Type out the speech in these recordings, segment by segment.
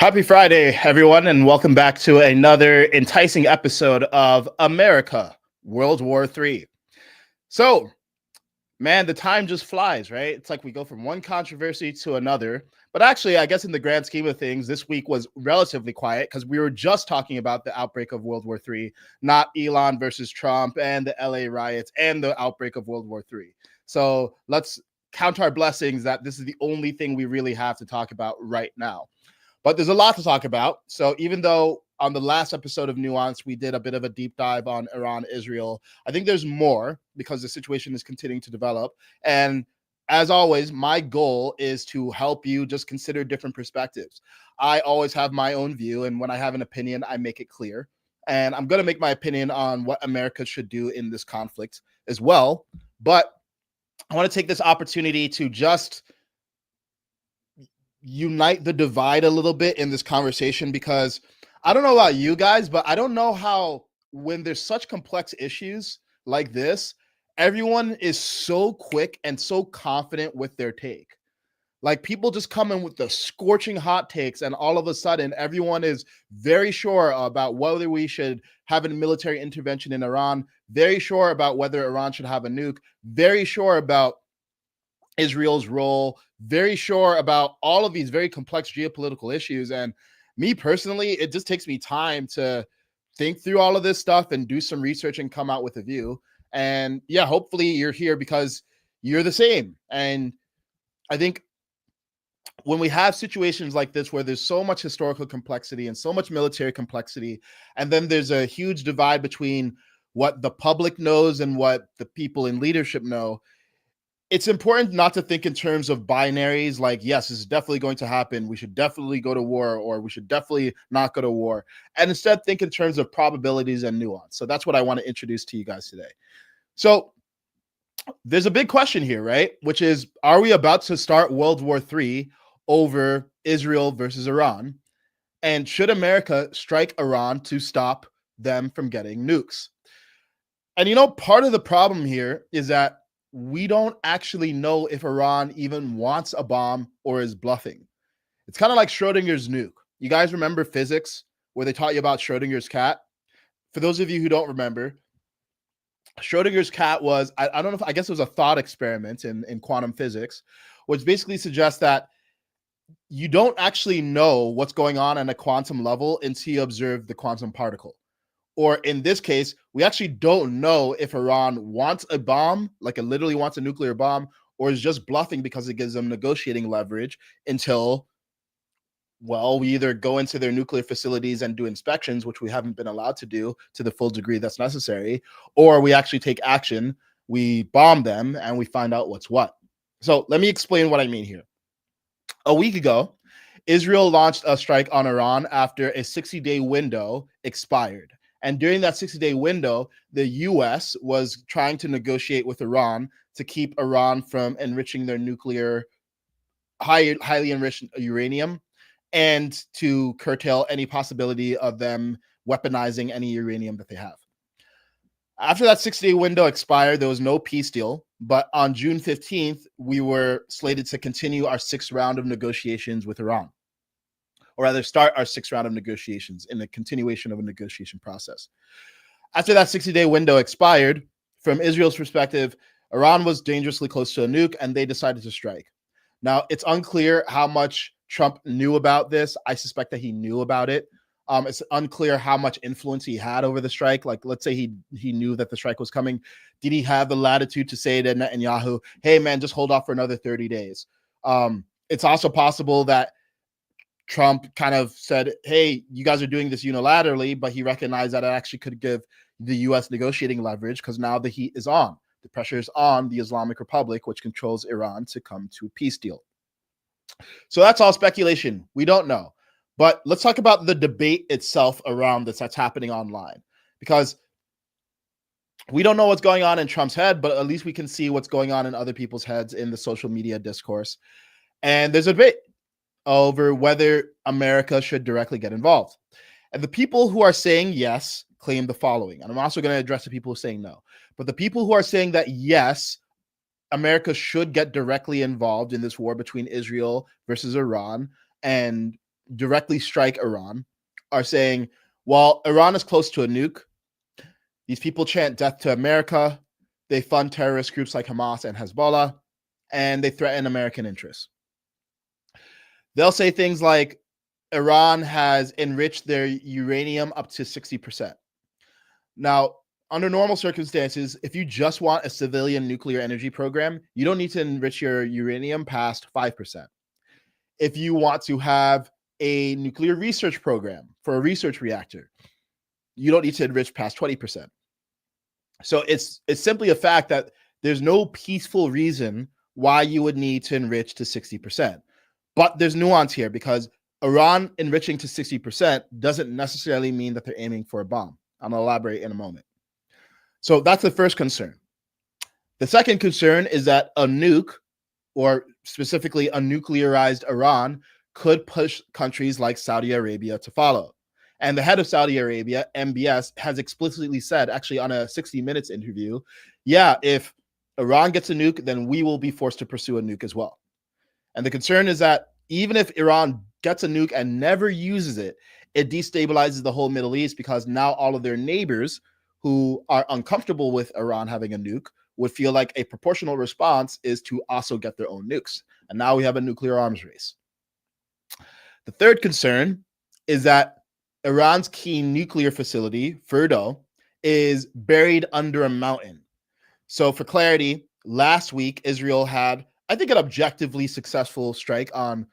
Happy Friday, everyone, and welcome back to another enticing episode of America, World War III. So, man, the time just flies, right? It's like we go from one controversy to another. But actually, I guess in the grand scheme of things, this week was relatively quiet because we were just talking about the outbreak of World War III, not Elon versus Trump and the LA riots and the outbreak of World War III. So let's count our blessings that this is the only thing we really have to talk about right now. But there's a lot to talk about. So even though on the last episode of Nuance, we did a bit of a deep dive on Iran, Israel, I think there's more because the situation is continuing to develop. And as always, my goal is to help you just consider different perspectives. I always have my own view, and when I have an opinion, I make it clear. And I'm going to make my opinion on what America should do in this conflict as well. But I want to take this opportunity to just unite the divide a little bit in this conversation because I don't know about you guys, but I don't know how when there's such complex issues like this, everyone is so quick and so confident with their take. Like people just come in with the scorching hot takes, and all of a sudden, everyone is very sure about whether we should have a military intervention in Iran, very sure about whether Iran should have a nuke, very sure about Israel's role, very sure about all of these very complex geopolitical issues. And me personally, it just takes me time to think through all of this stuff and do some research and come out with a view. And yeah, hopefully you're here because you're the same. And I think when we have situations like this where there's so much historical complexity and so much military complexity, and then there's a huge divide between what the public knows and what the people in leadership know, it's important not to think in terms of binaries like, yes, this is definitely going to happen. We should definitely go to war, or we should definitely not go to war. And instead think in terms of probabilities and nuance. So that's what I want to introduce to you guys today. So there's a big question here, right? Which is, are we about to start World War III over Israel versus Iran? And should America strike Iran to stop them from getting nukes? And part of the problem here is that we don't actually know if Iran even wants a bomb or is bluffing. It's kind of like Schrödinger's nuke. You guys remember physics where they taught you about Schrödinger's cat? For those of you who don't remember, Schrödinger's cat was, I don't know if, I guess it was a thought experiment in quantum physics, which basically suggests that you don't actually know what's going on a quantum level until you observe the quantum particle. Or in this case, we actually don't know if Iran wants a bomb, like it literally wants a nuclear bomb, or is just bluffing because it gives them negotiating leverage until, well, we either go into their nuclear facilities and do inspections, which we haven't been allowed to do to the full degree that's necessary, or we actually take action, we bomb them, and we find out what's what. So let me explain what I mean here. A week ago, Israel launched a strike on Iran after a 60-day window expired. And during that 60-day window, the U.S. was trying to negotiate with Iran to keep Iran from enriching their nuclear, highly enriched uranium, and to curtail any possibility of them weaponizing any uranium that they have. After that 60-day window expired, there was no peace deal. But on June 15th, we were slated to continue our sixth round of negotiations with Iran, or rather start our sixth round of negotiations in the continuation of a negotiation process. After that 60-day window expired, from Israel's perspective, Iran was dangerously close to a nuke, and they decided to strike. Now, it's unclear how much Trump knew about this. I suspect that he knew about it. It's unclear how much influence he had over the strike. Like, let's say he knew that the strike was coming. Did he have the latitude to say to Netanyahu, hey, man, just hold off for another 30 days? It's also possible that Trump kind of said, hey, you guys are doing this unilaterally, but he recognized that it actually could give the U.S. negotiating leverage because now the heat is on. The pressure is on the Islamic Republic, which controls Iran, to come to a peace deal. So that's all speculation. We don't know. But let's talk about the debate itself around this that's happening online, because we don't know what's going on in Trump's head, but at least we can see what's going on in other people's heads in the social media discourse. And there's a debate over whether America should directly get involved. And the people who are saying yes claim the following. And I'm also going to address the people who are saying no. But the people who are saying that yes, America should get directly involved in this war between Israel versus Iran, and directly strike Iran are saying, well, Iran is close to a nuke. These people chant death to America. They fund terrorist groups like Hamas and Hezbollah, and they threaten American interests. They'll say things like Iran has enriched their uranium up to 60%. Now, under normal circumstances, if you just want a civilian nuclear energy program, you don't need to enrich your uranium past 5%. If you want to have a nuclear research program for a research reactor, you don't need to enrich past 20%. So it's simply a fact that there's no peaceful reason why you would need to enrich to 60%. But there's nuance here because Iran enriching to 60% doesn't necessarily mean that they're aiming for a bomb. I'm going to elaborate in a moment. So that's the first concern. The second concern is that a nuke, or specifically a nuclearized Iran, could push countries like Saudi Arabia to follow. And the head of Saudi Arabia, MBS, has explicitly said, actually on a 60 Minutes interview, yeah, if Iran gets a nuke, then we will be forced to pursue a nuke as well. And the concern is that even if Iran gets a nuke and never uses it, it destabilizes the whole Middle East because now all of their neighbors who are uncomfortable with Iran having a nuke would feel like a proportional response is to also get their own nukes. And now we have a nuclear arms race. The third concern is that Iran's key nuclear facility, Fordo, is buried under a mountain. So for clarity, last week, Israel had, I think, an objectively successful strike on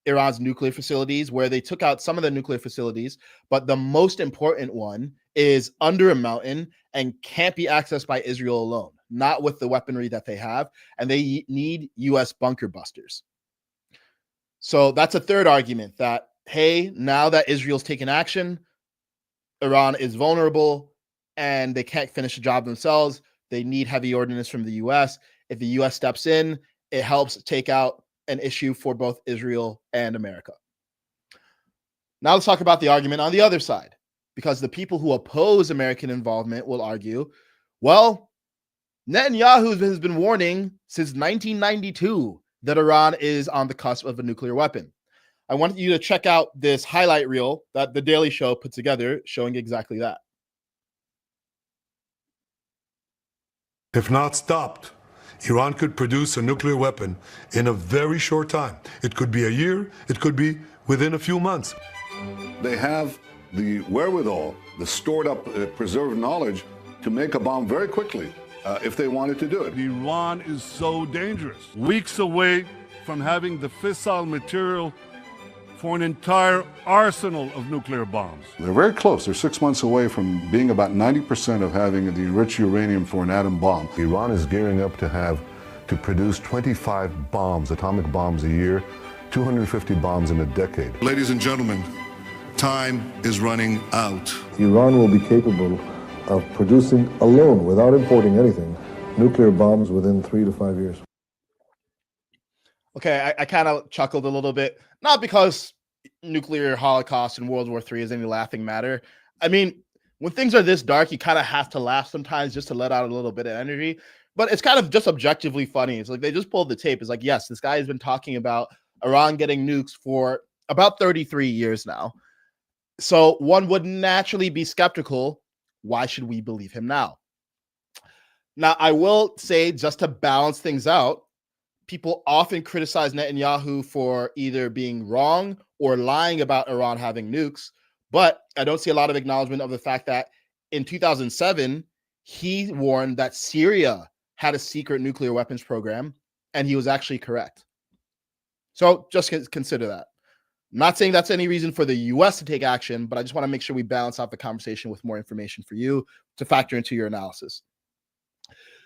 Iran's nuclear facilities where they took out some of the nuclear facilities, but the most important one is under a mountain and can't be accessed by Israel alone, not with the weaponry that they have, and they need US bunker busters. So that's a third argument that, hey, now that Israel's taken action, Iran is vulnerable and they can't finish the job themselves. They need heavy ordnance from the US. If the US steps in, it helps take out an issue for both Israel and America. Now let's talk about the argument on the other side, because the people who oppose American involvement will argue, well, Netanyahu has been warning since 1992 that Iran is on the cusp of a nuclear weapon. I want you to check out this highlight reel that The Daily Show put together showing exactly that. If not stopped, Iran could produce a nuclear weapon in a very short time. It could be a year, it could be within a few months. They have the wherewithal, the stored up, preserved knowledge to make a bomb very quickly if they wanted to do it. Iran is so dangerous. Weeks away from having the fissile material for an entire arsenal of nuclear bombs. They're very close. They're 6 months away from being about 90% of having the enriched uranium for an atom bomb. Iran is gearing up to produce 25 bombs, atomic bombs a year, 250 bombs in a decade. Ladies and gentlemen, time is running out. Iran will be capable of producing alone, without importing anything, nuclear bombs within 3 to 5 years. Okay, I kind of chuckled a little bit, not because nuclear holocaust in World War III is any laughing matter. I mean, when things are this dark, you kind of have to laugh sometimes just to let out a little bit of energy. But it's kind of just objectively funny. It's like they just pulled the tape. It's like, yes, this guy has been talking about Iran getting nukes for about 33 years now. So one would naturally be skeptical. Why should we believe him now? Now, I will say, just to balance things out, people often criticize Netanyahu for either being wrong or lying about Iran having nukes, but I don't see a lot of acknowledgement of the fact that in 2007, he warned that Syria had a secret nuclear weapons program, and he was actually correct. So just consider that. I'm not saying that's any reason for the US to take action, but I just want to make sure we balance out the conversation with more information for you to factor into your analysis.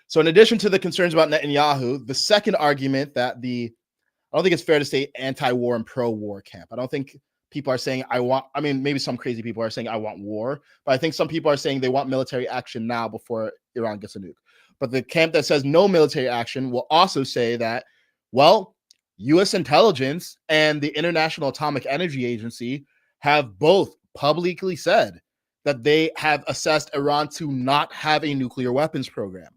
So in addition to the concerns about Netanyahu, the second argument that I don't think it's fair to say anti-war and pro-war camp. I don't think people are saying maybe some crazy people are saying I want war, but I think some people are saying they want military action now before Iran gets a nuke. But the camp that says no military action will also say that, well, US intelligence and the International Atomic Energy Agency have both publicly said that they have assessed Iran to not have a nuclear weapons program.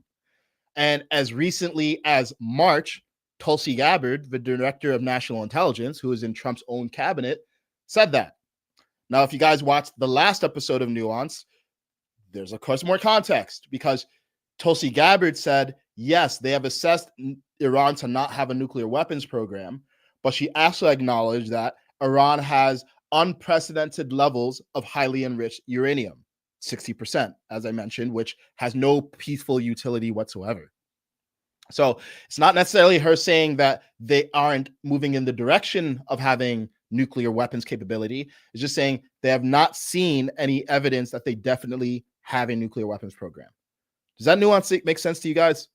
And as recently as March, Tulsi Gabbard, the director of national intelligence, who is in Trump's own cabinet, said that. Now, if you guys watched the last episode of Nuance, there's of course more context, because Tulsi Gabbard said, yes, they have assessed Iran to not have a nuclear weapons program, but she also acknowledged that Iran has unprecedented levels of highly enriched uranium, 60%, as I mentioned, which has no peaceful utility whatsoever. So it's not necessarily her saying that they aren't moving in the direction of having nuclear weapons capability. It's just saying they have not seen any evidence that they definitely have a nuclear weapons program. Does that nuance make sense to you guys?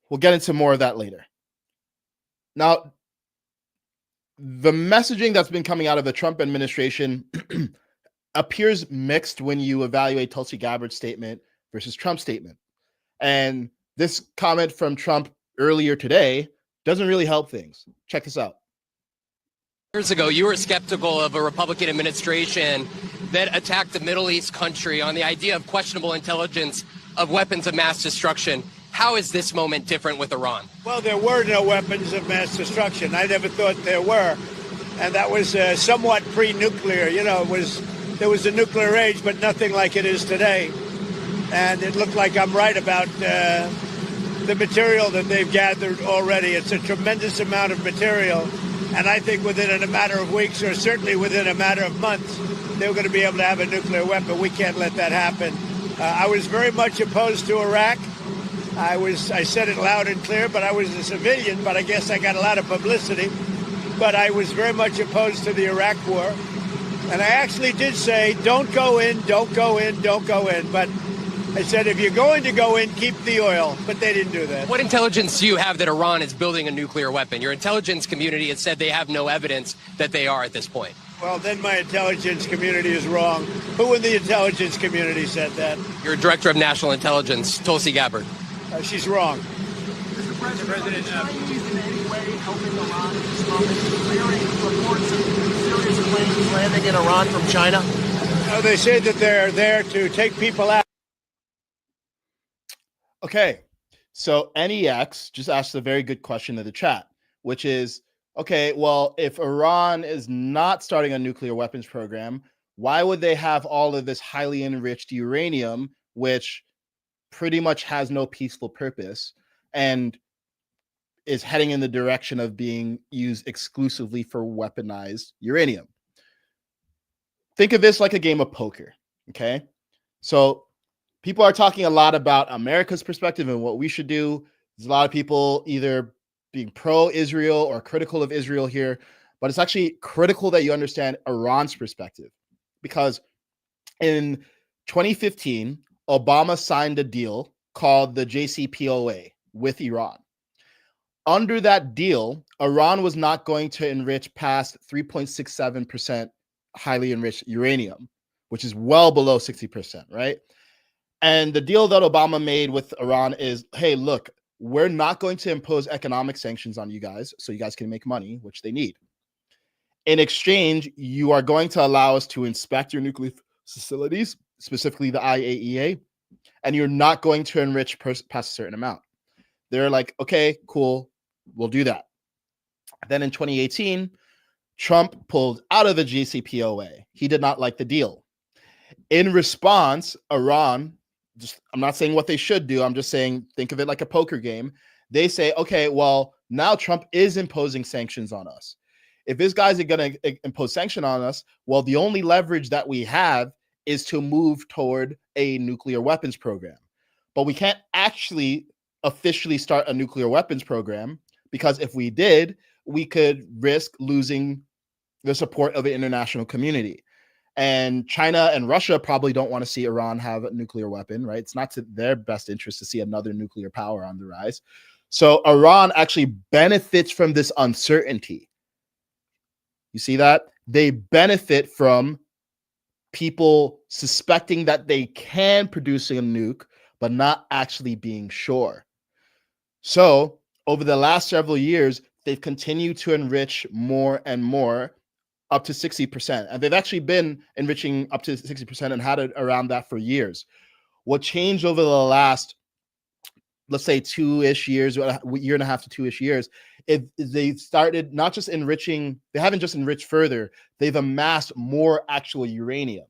We'll get into more of that later. Now, the messaging that's been coming out of the Trump administration appears mixed when you evaluate Tulsi Gabbard's statement versus Trump's statement. And this comment from Trump earlier today doesn't really help things. Check this out. Years ago, you were skeptical of a Republican administration that attacked a Middle East country on the idea of questionable intelligence of weapons of mass destruction. How is this moment different with Iran? Well, there were no weapons of mass destruction. I never thought there were. And that was somewhat pre-nuclear. You know, there was a nuclear age, but nothing like it is today. And it looked like I'm right about the material that they've gathered already. It's a tremendous amount of material. And I think within a matter of weeks, or certainly within a matter of months, they're going to be able to have a nuclear weapon. We can't let that happen. I was very much opposed to Iraq. I said it loud and clear, but I was a civilian, but I guess I got a lot of publicity. But I was very much opposed to the Iraq war. And I actually did say, don't go in, don't go in, don't go in. But I said, if you're going to go in, keep the oil. But they didn't do that. What intelligence do you have that Iran is building a nuclear weapon? Your intelligence community has said they have no evidence that they are at this point. Well, then my intelligence community is wrong. Who in the intelligence community said that? Your director of national intelligence, Tulsi Gabbard. She's wrong. Mr. President, is the Chinese in any way helping Iran at this moment? Clearing reports of serious planes landing in Iran from China? They say that they're there to take people out. Okay, so NEX just asked a very good question in the chat, which is, okay, well, if Iran is not starting a nuclear weapons program, why would they have all of this highly enriched uranium, which pretty much has no peaceful purpose and is heading in the direction of being used exclusively for weaponized uranium? Think of this like a game of poker, okay? So people are talking a lot about America's perspective and what we should do. There's a lot of people either being pro-Israel or critical of Israel here, but it's actually critical that you understand Iran's perspective, because in 2015, Obama signed a deal called the JCPOA with Iran. Under that deal, Iran was not going to enrich past 3.67% highly enriched uranium, which is well below 60%, right? And the deal that Obama made with Iran is, hey, look, we're not going to impose economic sanctions on you guys so you guys can make money, which they need. In exchange, you are going to allow us to inspect your nuclear facilities, specifically the IAEA, and you're not going to enrich past a certain amount. They're like, okay, cool, we'll do that. Then in 2018, Trump pulled out of the JCPOA. He did not like the deal. In response, Iran, I'm not saying what they should do. I'm just saying, think of it like a poker game. They say, okay, well, now Trump is imposing sanctions on us. If this guy's going to impose sanction on us, well, the only leverage that we have is to move toward a nuclear weapons program. But we can't actually officially start a nuclear weapons program, because if we did, we could risk losing the support of the international community. And China and Russia probably don't want to see Iran have a nuclear weapon, right? It's not to their best interest to see another nuclear power on the rise. So Iran actually benefits from this uncertainty. You see that? They benefit from people suspecting that they can produce a nuke, but not actually being sure. So over the last several years, they've continued to enrich more and more, up to 60%. And they've actually been enriching up to 60% and had it around that for years. What changed over the last, let's say, 2-ish years, a year and a half to 2-ish years, they started not just enriching, they haven't just enriched further, they've amassed more actual uranium.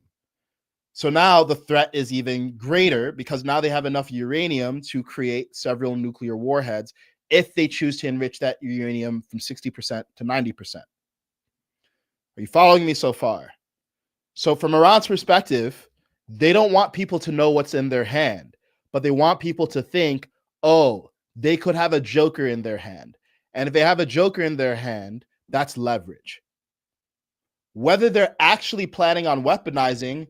So now the threat is even greater because now they have enough uranium to create several nuclear warheads if they choose to enrich that uranium from 60% to 90%. Are you following me so far? So from Iran's perspective, they don't want people to know what's in their hand, but they want people to think, oh, they could have a joker in their hand. And if they have a joker in their hand, that's leverage. Whether they're actually planning on weaponizing,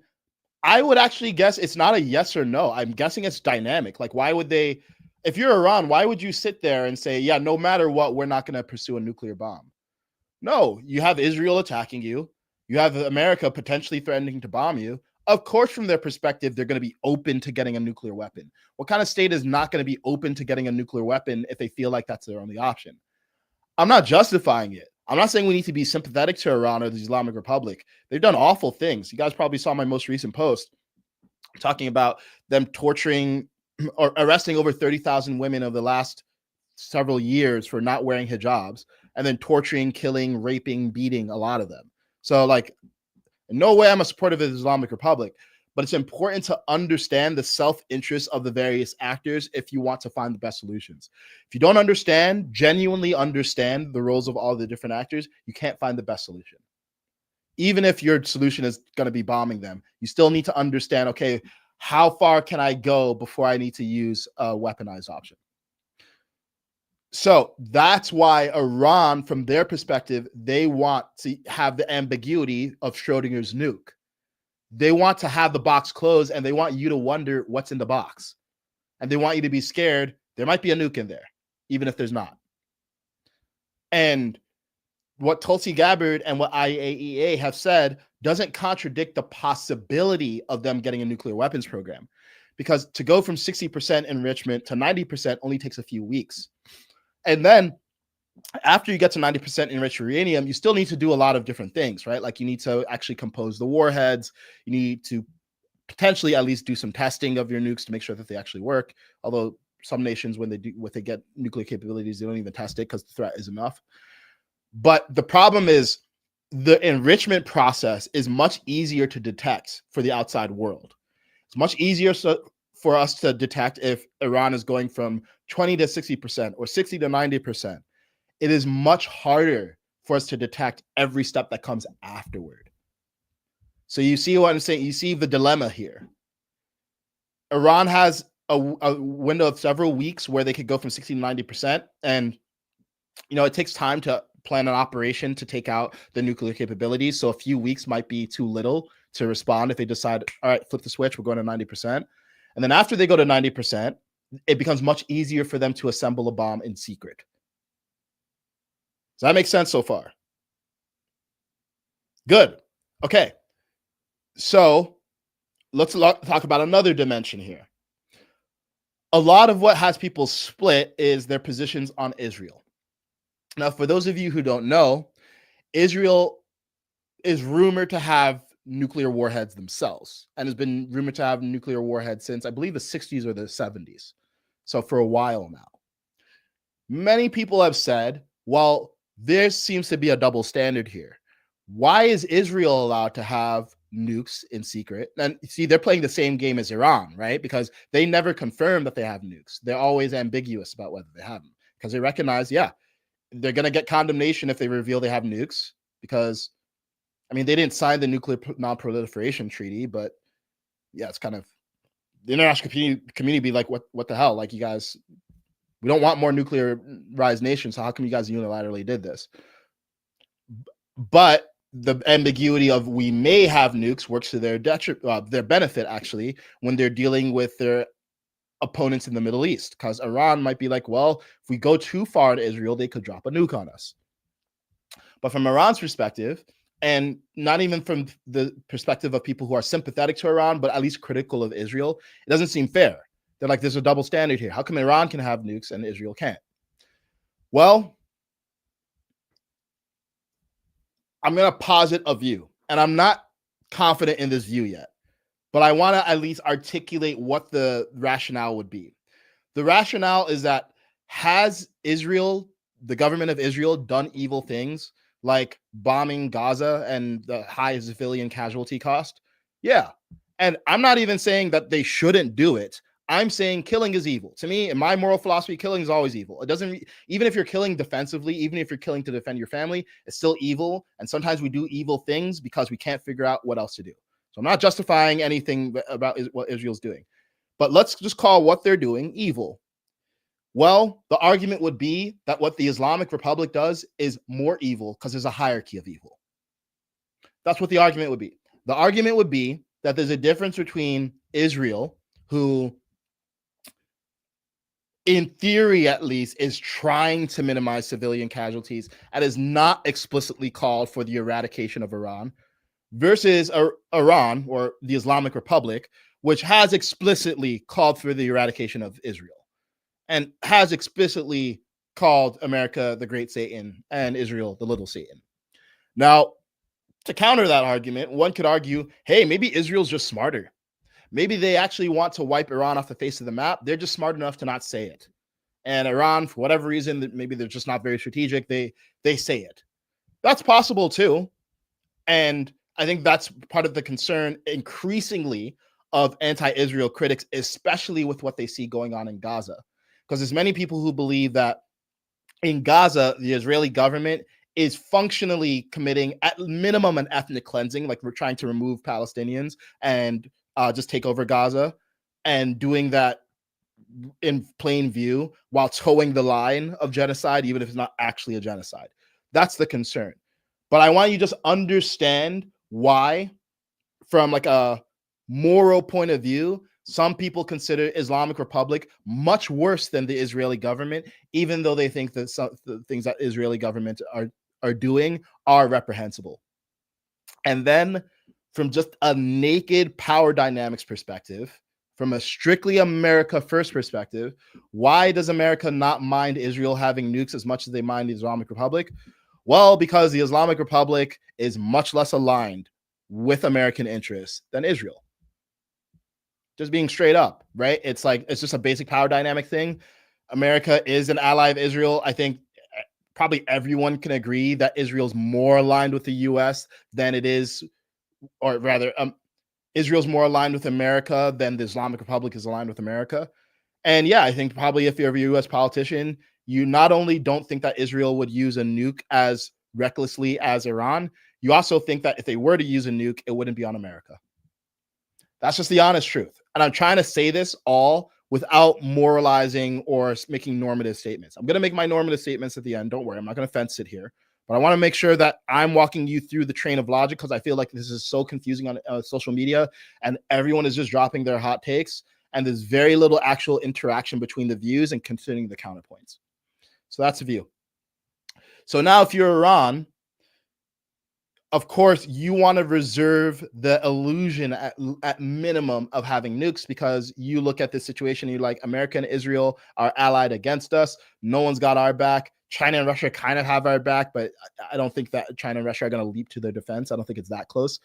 I would actually guess it's not a yes or no. I'm guessing it's dynamic. Like, why would they, if you're Iran, why would you sit there and say, yeah, no matter what, we're not going to pursue a nuclear bomb? No, you have Israel attacking you. You have America potentially threatening to bomb you. Of course, from their perspective, they're going to be open to getting a nuclear weapon. What kind of state is not going to be open to getting a nuclear weapon if they feel like that's their only option? I'm not justifying it. I'm not saying we need to be sympathetic to Iran or the Islamic Republic. They've done awful things. You guys probably saw my most recent post talking about them torturing or arresting over 30,000 women over the last several years for not wearing hijabs, and then torturing, killing, raping, beating a lot of them. So, like, in no way I'm a supporter of the Islamic Republic, but it's important to understand the self-interest of the various actors if you want to find the best solutions. If you don't understand, genuinely understand the roles of all the different actors, you can't find the best solution. Even if your solution is going to be bombing them, you still need to understand, okay, how far can I go before I need to use a weaponized option? So that's why Iran, from their perspective, they want to have the ambiguity of Schrödinger's nuke. They want to have the box closed, and they want you to wonder what's in the box. And they want you to be scared there might be a nuke in there, even if there's not. And what Tulsi Gabbard and what IAEA have said doesn't contradict the possibility of them getting a nuclear weapons program, because to go from 60% enrichment to 90% only takes a few weeks. And then after you get to 90% enriched uranium, you still need to do a lot of different things, right? Like, you need to actually compose the warheads. You need to potentially at least do some testing of your nukes to make sure that they actually work. Although some nations, when they get nuclear capabilities, they don't even test it because the threat is enough. But the problem is the enrichment process is much easier to detect for the outside world. It's much easier for us to detect if Iran is going from 20 to 60% or 60 to 90%. It is much harder for us to detect every step that comes afterward. So you see what I'm saying? You see the dilemma here. Iran has a window of several weeks where they could go from 60 to 90%. And, it takes time to plan an operation to take out the nuclear capabilities. So a few weeks might be too little to respond if they decide, all right, flip the switch, we're going to 90%. And then after they go to 90%, it becomes much easier for them to assemble a bomb in secret. Does that make sense so far? Good. Okay. So let's talk about another dimension here. A lot of what has people split is their positions on Israel. Now, for those of you who don't know, Israel is rumored to have nuclear warheads themselves, and has been rumored to have nuclear warheads since, I believe, the 60s or the 70s. So for a while now. Many people have said, well, there seems to be a double standard here. Why is Israel allowed to have nukes in secret? And see, they're playing the same game as Iran, right? Because they never confirm that they have nukes. They're always ambiguous about whether they have them, because they recognize, yeah, they're going to get condemnation if they reveal they have nukes, because, I mean, they didn't sign the Nuclear Non-Proliferation Treaty, but yeah, it's kind of, the international community be like, what the hell? Like, you guys, we don't want more nuclearized nations, so how come you guys unilaterally did this? But the ambiguity of we may have nukes works to their their benefit, actually, when they're dealing with their opponents in the Middle East, because Iran might be like, well, if we go too far to Israel, they could drop a nuke on us. But from Iran's perspective, and not even from the perspective of people who are sympathetic to Iran, but at least critical of Israel, it doesn't seem fair. They're like, there's a double standard here. How come Iran can have nukes and Israel can't? Well, I'm going to posit a view, and I'm not confident in this view yet, but I want to at least articulate what the rationale would be. The rationale is that, has Israel the government of Israel done evil things like bombing Gaza and the high civilian casualty cost? Yeah. And I'm not even saying that they shouldn't do it. I'm saying killing is evil. To me, in my moral philosophy, killing is always evil. It doesn't, even if you're killing defensively, even if you're killing to defend your family, it's still evil. And sometimes we do evil things because we can't figure out what else to do. So I'm not justifying anything about what Israel's doing, but let's just call what they're doing evil. Well, the argument would be that what the Islamic Republic does is more evil because there's a hierarchy of evil. That's what the argument would be. The argument would be that there's a difference between Israel, who in theory at least is trying to minimize civilian casualties and is not explicitly called for the eradication of Iran, versus Iran, or the Islamic Republic, which has explicitly called for the eradication of Israel and has explicitly called America the great Satan and Israel the little Satan. Now, to counter that argument, one could argue, hey, maybe Israel's just smarter. Maybe they actually want to wipe Iran off the face of the map. They're just smart enough to not say it. And Iran, for whatever reason, maybe they're just not very strategic, they say it. That's possible too. And I think that's part of the concern increasingly of anti-Israel critics, especially with what they see going on in Gaza. Because there's many people who believe that in Gaza, the Israeli government is functionally committing at minimum an ethnic cleansing, like we're trying to remove Palestinians and just take over Gaza, and doing that in plain view while towing the line of genocide, even if it's not actually a genocide. That's the concern. But I want you to just understand why, from like a moral point of view, some people consider Islamic Republic much worse than the Israeli government, even though they think that some the things that Israeli government are doing are reprehensible. And then from just a naked power dynamics perspective, from a strictly America first perspective, why does America not mind Israel having nukes as much as they mind the Islamic Republic? Well, because the Islamic Republic is much less aligned with American interests than Israel. Just being straight up, right? It's like, it's just a basic power dynamic thing. America is an ally of Israel. I think probably everyone can agree that Israel's more aligned with the US than it is, or rather, Israel's more aligned with America than the Islamic Republic is aligned with America. And yeah, I think probably if you're a US politician, you not only don't think that Israel would use a nuke as recklessly as Iran, you also think that if they were to use a nuke, it wouldn't be on America. That's just the honest truth. And I'm trying to say this all without moralizing or making normative statements. I'm going to make my normative statements at the end. Don't worry. I'm not going to fence it here. But I want to make sure that I'm walking you through the train of logic, because I feel like this is so confusing on social media and everyone is just dropping their hot takes. And there's very little actual interaction between the views and considering the counterpoints. So that's the view. So now if you're Iran, of course, you want to reserve the illusion at minimum of having nukes, because you look at this situation, you're like, America and Israel are allied against us. No one's got our back. China and Russia kind of have our back, but I don't think that China and Russia are going to leap to their defense. I don't think it's that close.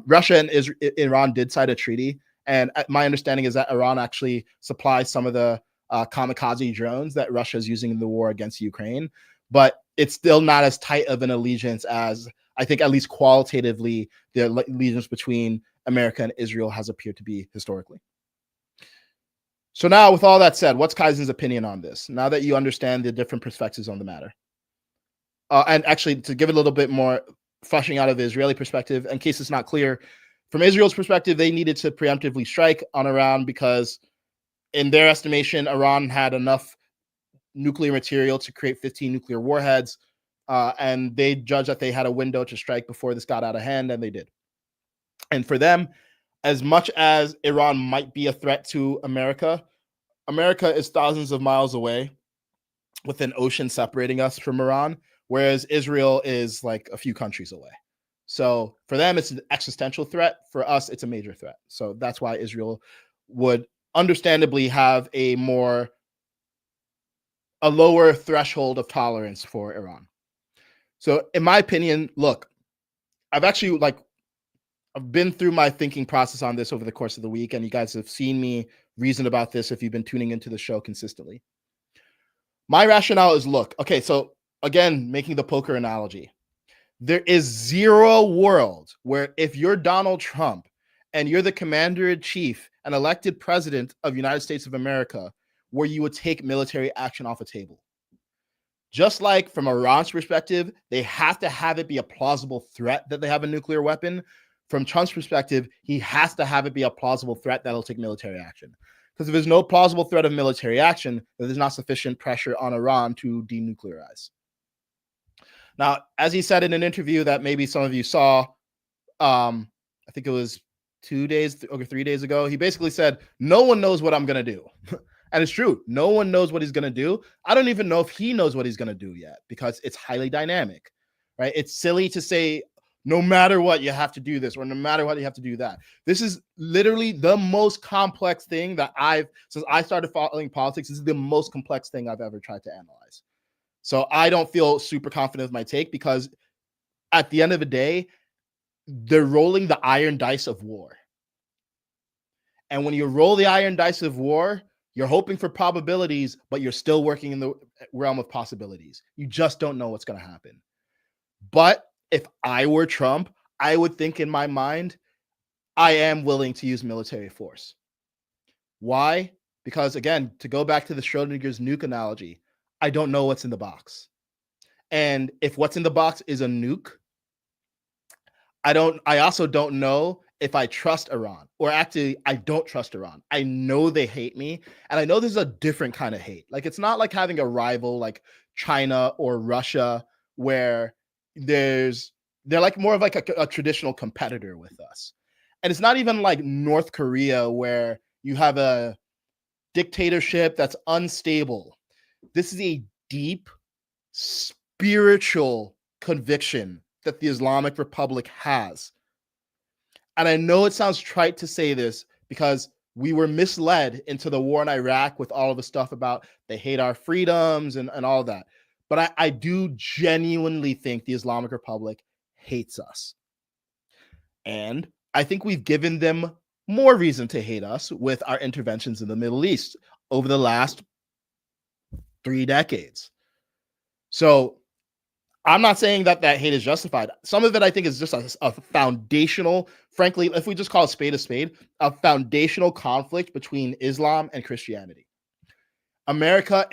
Russia and Iran did sign a treaty. And my understanding is that Iran actually supplies some of the kamikaze drones that Russia is using in the war against Ukraine. But it's still not as tight of an allegiance as, I think, at least qualitatively, the allegiance between America and Israel has appeared to be historically. So now, with all that said, what's Kaizen's opinion on this? Now that you understand the different perspectives on the matter. And actually, to give it a little bit more fleshing out of the Israeli perspective, in case it's not clear, from Israel's perspective, they needed to preemptively strike on Iran because, in their estimation, Iran had enough nuclear material to create 15 nuclear warheads. And they judged that they had a window to strike before this got out of hand, and they did. And for them, as much as Iran might be a threat to America, America is thousands of miles away with an ocean separating us from Iran, whereas Israel is like a few countries away. So for them, it's an existential threat. For us, it's a major threat. So that's why Israel would understandably have a lower threshold of tolerance for Iran. So in my opinion, look, I've been through my thinking process on this over the course of the week, and you guys have seen me reason about this if you've been tuning into the show consistently. My rationale is, look, okay, so again, making the poker analogy, there is zero world where if you're Donald Trump and you're the commander-in-chief and elected president of the United States of America, where you would take military action off the table. Just like from Iran's perspective, they have to have it be a plausible threat that they have a nuclear weapon. From Trump's perspective, he has to have it be a plausible threat that'll take military action. Because if there's no plausible threat of military action, then there's not sufficient pressure on Iran to denuclearize. Now, as he said in an interview that maybe some of you saw, I think it was 2 days or 3 days ago, he basically said, no one knows what I'm going to do. And it's true. No one knows what he's going to do. I don't even know if he knows what he's going to do yet, because it's highly dynamic, right? It's silly to say, no matter what, you have to do this, or no matter what, you have to do that. This is literally the most complex thing that since I started following politics, this is the most complex thing I've ever tried to analyze. So I don't feel super confident with my take, because at the end of the day, they're rolling the iron dice of war. And when you roll the iron dice of war, you're hoping for probabilities, but you're still working in the realm of possibilities. You just don't know what's going to happen. But if I were Trump, I would think in my mind, I am willing to use military force. Why? Because again, to go back to the Schrödinger's nuke analogy, I don't know what's in the box. And if what's in the box is a nuke, I also don't know if I trust Iran, or actually I don't trust Iran. I know they hate me, and I know there's a different kind of hate. Like, it's not like having a rival like China or Russia, where they're like more of like a traditional competitor with us. And it's not even like North Korea, where you have a dictatorship that's unstable. This is a deep spiritual conviction that the Islamic Republic has. And I know it sounds trite to say this, because we were misled into the war in Iraq with all of the stuff about they hate our freedoms and all of that. But I do genuinely think the Islamic Republic hates us. And I think we've given them more reason to hate us with our interventions in the Middle East over the last 3 decades. So I'm not saying that hate is justified. Some of it, I think, is just a foundational, frankly, if we just call a spade, a foundational conflict between Islam and Christianity. America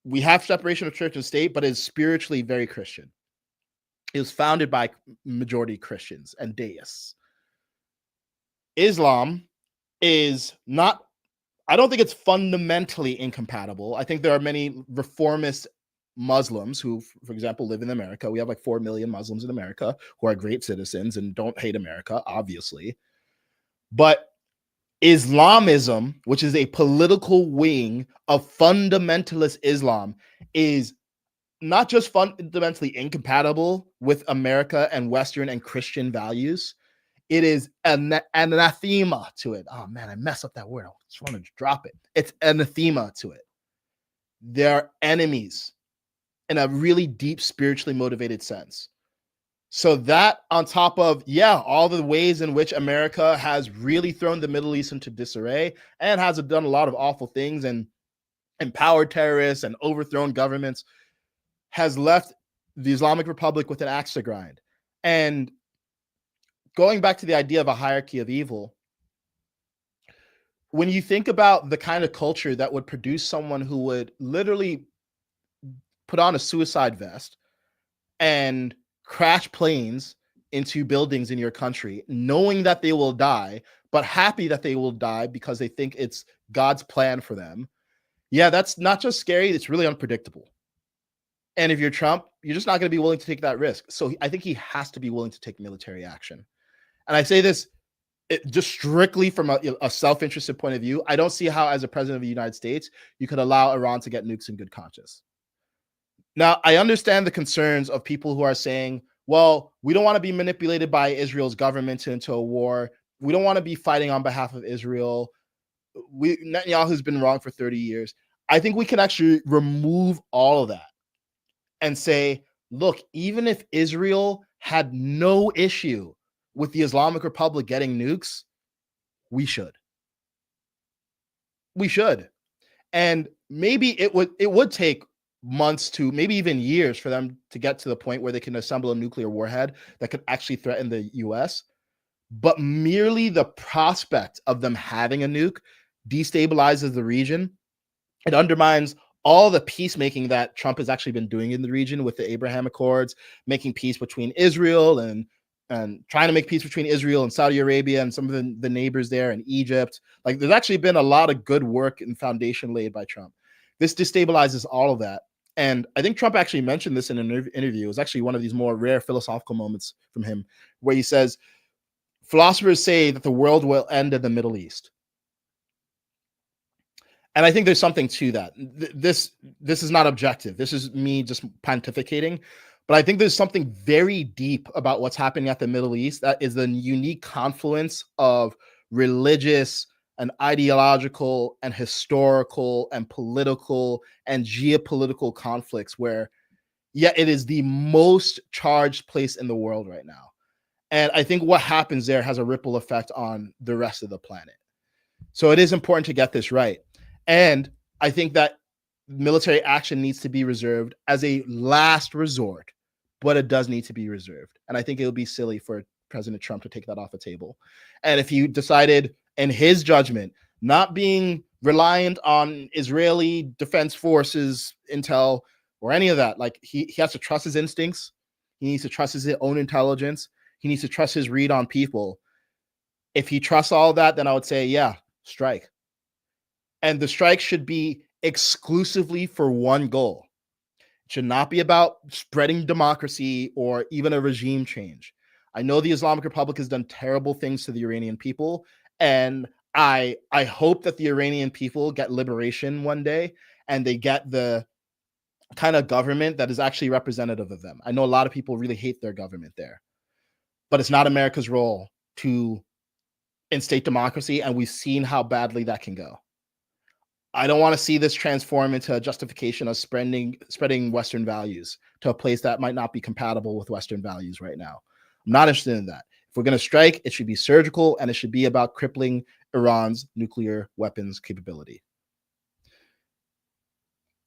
we have separation of church and state, but is spiritually very Christian. It was founded by majority Christians and deists. Islam is not, I don't think it's fundamentally incompatible. I think there are many reformist Muslims who, for example, live in America. We have like 4 million Muslims in America who are great citizens and don't hate America, obviously. But Islamism, which is a political wing of fundamentalist Islam, is not just fundamentally incompatible with America and Western and Christian values. It is an anathema to it. Oh man, I messed up that word. I just wanted to drop it. It's anathema to it. They're enemies in a really deep, spiritually motivated sense. So that, on top of, all the ways in which America has really thrown the Middle East into disarray and has done a lot of awful things and empowered terrorists and overthrown governments, has left the Islamic Republic with an axe to grind. And going back to the idea of a hierarchy of evil, when you think about the kind of culture that would produce someone who would literally put on a suicide vest and crash planes into buildings in your country, knowing that they will die, but happy that they will die because they think it's God's plan for them. Yeah, that's not just scary, it's really unpredictable. And if you're Trump, you're just not going to be willing to take that risk. So I think he has to be willing to take military action. And I say this just strictly from a self-interested point of view. I don't see how, as a president of the United States, you could allow Iran to get nukes in good conscience. Now, I understand the concerns of people who are saying, well, we don't want to be manipulated by Israel's government into a war. We don't want to be fighting on behalf of Israel. Netanyahu's been wrong for 30 years. I think we can actually remove all of that and say, look, even if Israel had no issue with the Islamic Republic getting nukes, we should. We should. And maybe it would take months to maybe even years for them to get to the point where they can assemble a nuclear warhead that could actually threaten the US. But merely the prospect of them having a nuke destabilizes the region. It undermines all the peacemaking that Trump has actually been doing in the region with the Abraham Accords, making peace between Israel and trying to make peace between Israel and Saudi Arabia and some of the neighbors there and Egypt. Like, there's actually been a lot of good work and foundation laid by Trump. This destabilizes all of that. And I think Trump actually mentioned this in an interview. It was actually one of these more rare philosophical moments from him, where he says, philosophers say that the world will end in the Middle East. And I think there's something to that. This is not objective. This is me just pontificating. But I think there's something very deep about what's happening at the Middle East that is the unique confluence of religious and ideological and historical and political and geopolitical conflicts, where, yeah, it is the most charged place in the world right now. And I think what happens there has a ripple effect on the rest of the planet. So it is important to get this right. And I think that military action needs to be reserved as a last resort, but it does need to be reserved. And I think it would be silly for President Trump to take that off the table. And if he decided, in his judgment, not being reliant on Israeli Defense Forces intel or any of that, like, he has to trust his instincts. He needs to trust his own intelligence. He needs to trust his read on people. If he trusts all that, then I would say, yeah, strike. And the strike should be exclusively for one goal. It should not be about spreading democracy or even a regime change. I know the Islamic Republic has done terrible things to the Iranian people, and I hope that the Iranian people get liberation one day and they get the kind of government that is actually representative of them. I know a lot of people really hate their government there, but it's not America's role to instate democracy, and we've seen how badly that can go. I don't want to see this transform into a justification of spreading Western values to a place that might not be compatible with Western values right now. I'm not interested in that. If we're going to strike, it should be surgical, and it should be about crippling Iran's nuclear weapons capability.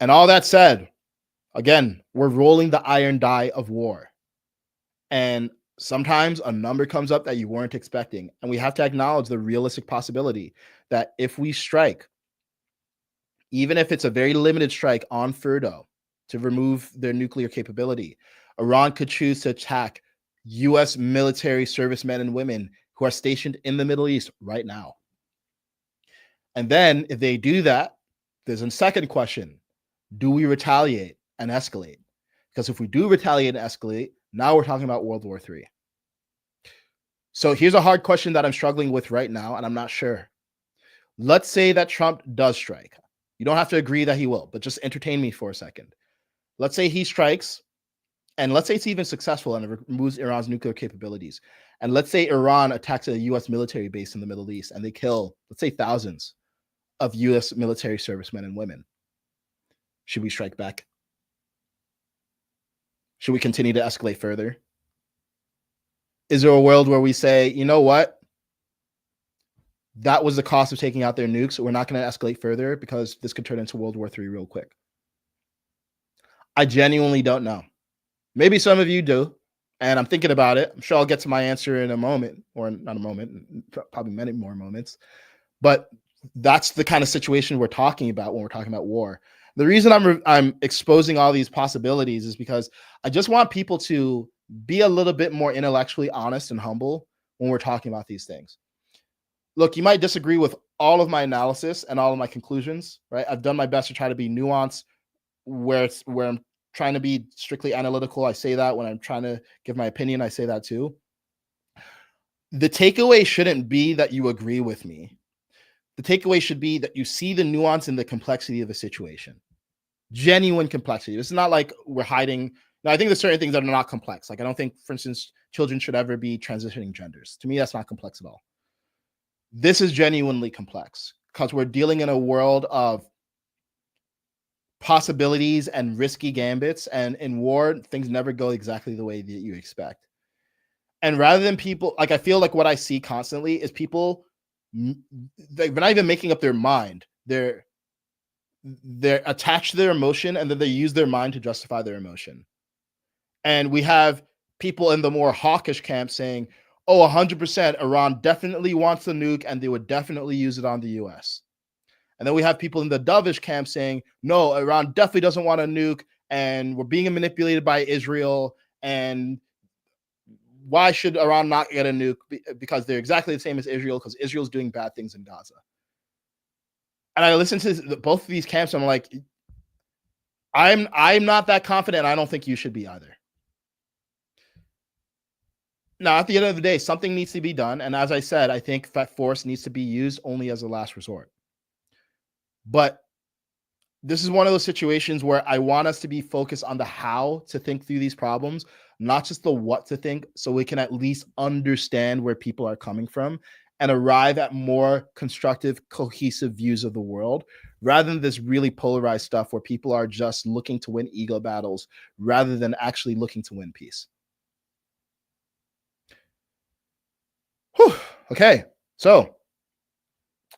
And all that said, again, we're rolling the iron die of war. And sometimes a number comes up that you weren't expecting. And we have to acknowledge the realistic possibility that if we strike, even if it's a very limited strike on Fordo to remove their nuclear capability, Iran could choose to attack U.S. military servicemen and women who are stationed in the Middle East right now. And then if they do that, there's a second question. Do we retaliate and escalate? Because if we do retaliate and escalate, now we're talking about World War III. So here's a hard question that I'm struggling with right now, and I'm not sure. Let's say that Trump does strike. You don't have to agree that he will, but just entertain me for a second. Let's say he strikes, and let's say it's even successful and it removes Iran's nuclear capabilities. And let's say Iran attacks a U.S. military base in the Middle East and they kill, let's say, thousands of U.S. military servicemen and women. Should we strike back? Should we continue to escalate further? Is there a world where we say, you know what? That was the cost of taking out their nukes. So we're not going to escalate further because this could turn into World War III real quick. I genuinely don't know. Maybe some of you do, and I'm thinking about it. I'm sure I'll get to my answer in a moment, or not a moment, probably many more moments. But that's the kind of situation we're talking about when we're talking about war. The reason I'm exposing all these possibilities is because I just want people to be a little bit more intellectually honest and humble when we're talking about these things. Look, you might disagree with all of my analysis and all of my conclusions, right? I've done my best to try to be nuanced where I'm trying to be strictly analytical. I say that when I'm trying to give my opinion, I say that too. The takeaway shouldn't be that you agree with me. The takeaway should be that you see the nuance and the complexity of the situation. Genuine complexity. This is not like we're hiding. Now, I think there's certain things that are not complex. Like, I don't think, for instance, children should ever be transitioning genders. To me, that's not complex at all. This is genuinely complex because we're dealing in a world of possibilities and risky gambits, and in war, things never go exactly the way that you expect. And rather than people, like, I feel like what I see constantly is people, they're not even making up their mind. They're they're attached to their emotion, and then they use their mind to justify their emotion. And we have people in the more hawkish camp saying, oh, 100% Iran definitely wants the nuke and they would definitely use it on the US. And then we have people in the dovish camp saying, no, Iran definitely doesn't want a nuke and we're being manipulated by Israel. And why should Iran not get a nuke? Because they're exactly the same as Israel, because Israel's doing bad things in Gaza. And I listen to both of these camps. And I'm like, I'm not that confident. I don't think you should be either. Now, at the end of the day, something needs to be done. And as I said, I think that force needs to be used only as a last resort. But this is one of those situations where I want us to be focused on the how to think through these problems, not just the what to think, so we can at least understand where people are coming from and arrive at more constructive, cohesive views of the world, rather than this really polarized stuff where people are just looking to win ego battles rather than actually looking to win peace. Whew. Okay, so I'm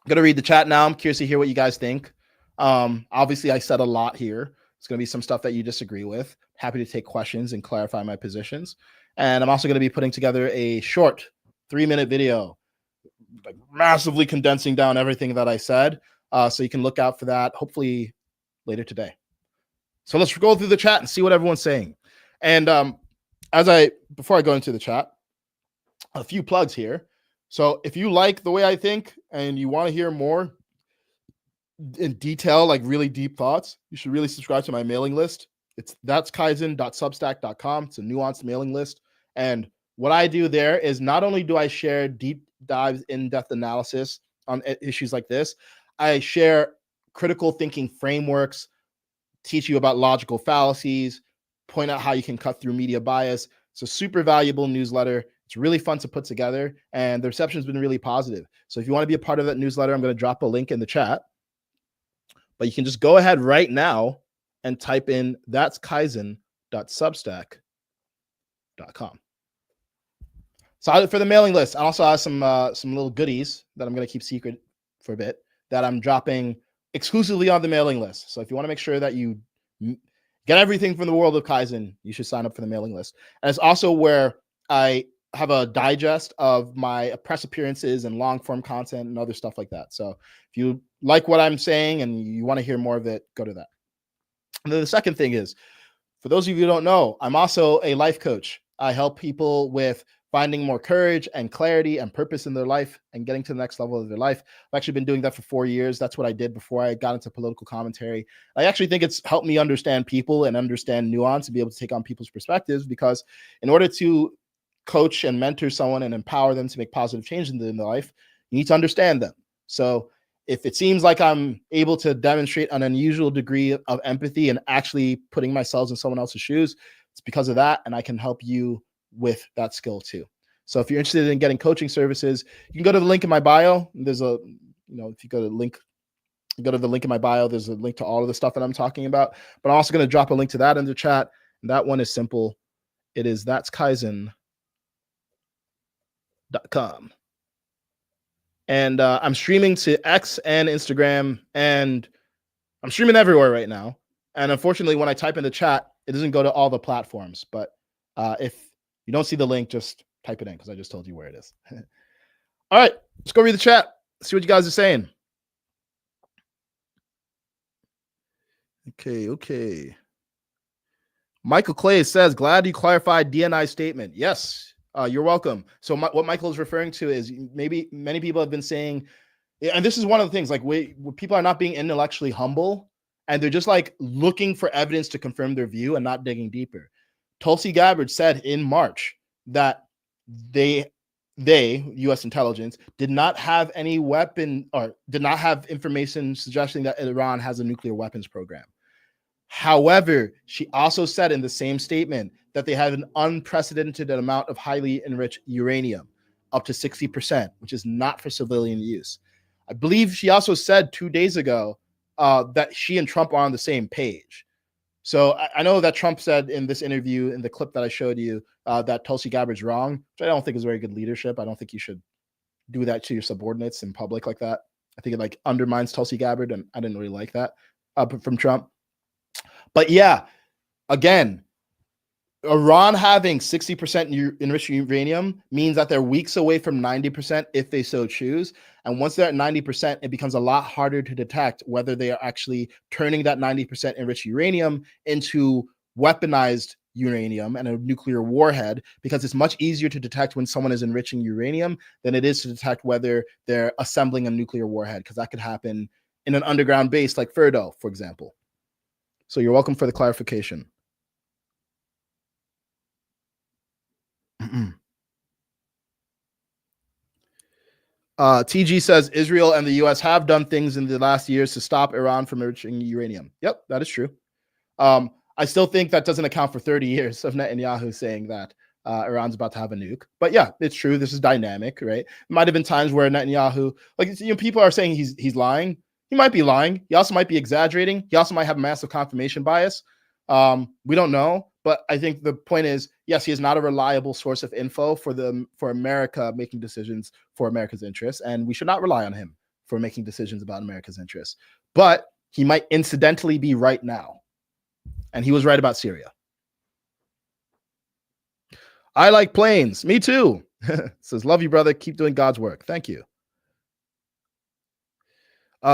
going to read the chat now. I'm curious to hear what you guys think. Obviously, I said a lot here. It's going to be some stuff that you disagree with. Happy to take questions and clarify my positions. And I'm also going to be putting together a short 3-minute video, like massively condensing down everything that I said. So you can look out for that, hopefully later today. So let's go through the chat and see what everyone's saying. And before I go into the chat, a few plugs here. So if you like the way I think and you want to hear more in detail, like really deep thoughts, you should really subscribe to my mailing list. It's thatskaizen.substack.com. It's a nuanced mailing list. And what I do there is not only do I share deep dives, in-depth analysis on issues like this, I share critical thinking frameworks, teach you about logical fallacies, point out how you can cut through media bias. It's a super valuable newsletter. It's really fun to put together, and the reception's been really positive. So if you want to be a part of that newsletter, I'm going to drop a link in the chat. But you can just go ahead right now and type in thatskaizen.substack.com. So for the mailing list, I also have some little goodies that I'm going to keep secret for a bit that I'm dropping exclusively on the mailing list. So if you want to make sure that you get everything from the world of Kaizen, you should sign up for the mailing list. And it's also where I have a digest of my press appearances and long form content and other stuff like that. So if you like what I'm saying and you want to hear more of it, go to that. And then the second thing is, for those of you who don't know, I'm also a life coach. I help people with finding more courage and clarity and purpose in their life and getting to the next level of their life. I've actually been doing that for 4 years. That's what I did before I got into political commentary. I actually think it's helped me understand people and understand nuance and be able to take on people's perspectives, because in order to coach and mentor someone and empower them to make positive change in their life, you need to understand them. So if it seems like I'm able to demonstrate an unusual degree of empathy and actually putting myself in someone else's shoes, it's because of that, and I can help you with that skill too. So if you're interested in getting coaching services, you can go to the link in my bio. There's if you go to the link in my bio, there's a link to all of the stuff that I'm talking about. But I'm also going to drop a link to that in the chat. And that one is simple. It is thatskaizen.com. And I'm streaming to X and Instagram, and I'm streaming everywhere right now. And unfortunately, when I type in the chat, it doesn't go to all the platforms. But if you don't see the link, just type it in, because I just told you where it is. All right, let's go read the chat. See what you guys are saying. Okay. Michael Clay says, glad you clarified DNI's statement. Yes, you're welcome. So what Michael is referring to is, maybe many people have been saying, and this is one of the things, like where people are not being intellectually humble, and they're just like looking for evidence to confirm their view and not digging deeper. Tulsi Gabbard said in March that they, U.S. intelligence, did not have any weapon, or did not have information suggesting that Iran has a nuclear weapons program. However, she also said in the same statement that they had an unprecedented amount of highly enriched uranium, up to 60%, which is not for civilian use. I believe she also said 2 days ago that she and Trump are on the same page. So I know that Trump said in this interview, in the clip that I showed you, that Tulsi Gabbard's wrong, which I don't think is very good leadership. I don't think you should do that to your subordinates in public like that. I think it like undermines Tulsi Gabbard, and I didn't really like that. from Trump. But yeah, again, Iran having 60% enriched uranium means that they're weeks away from 90% if they so choose. And once they're at 90%, it becomes a lot harder to detect whether they are actually turning that 90% enriched uranium into weaponized uranium and a nuclear warhead, because it's much easier to detect when someone is enriching uranium than it is to detect whether they're assembling a nuclear warhead, because that could happen in an underground base like Fordo, for example. So you're welcome for the clarification. TG says Israel and the US have done things in the last years to stop Iran from enriching uranium. Yep, that is true. I still think that doesn't account for 30 years of Netanyahu saying that Iran's about to have a nuke. But yeah, it's true. This is dynamic, right? It might have been times where Netanyahu, people are saying he's lying. He might be lying. He also might be exaggerating. He also might have massive confirmation bias. We don't know. But I think the point is, yes, he is not a reliable source of info for America making decisions for America's interests, and we should not rely on him for making decisions about America's interests. But he might incidentally be right now, and he was right about Syria. I like planes. Me too. Says, love you, brother. Keep doing God's work. Thank you.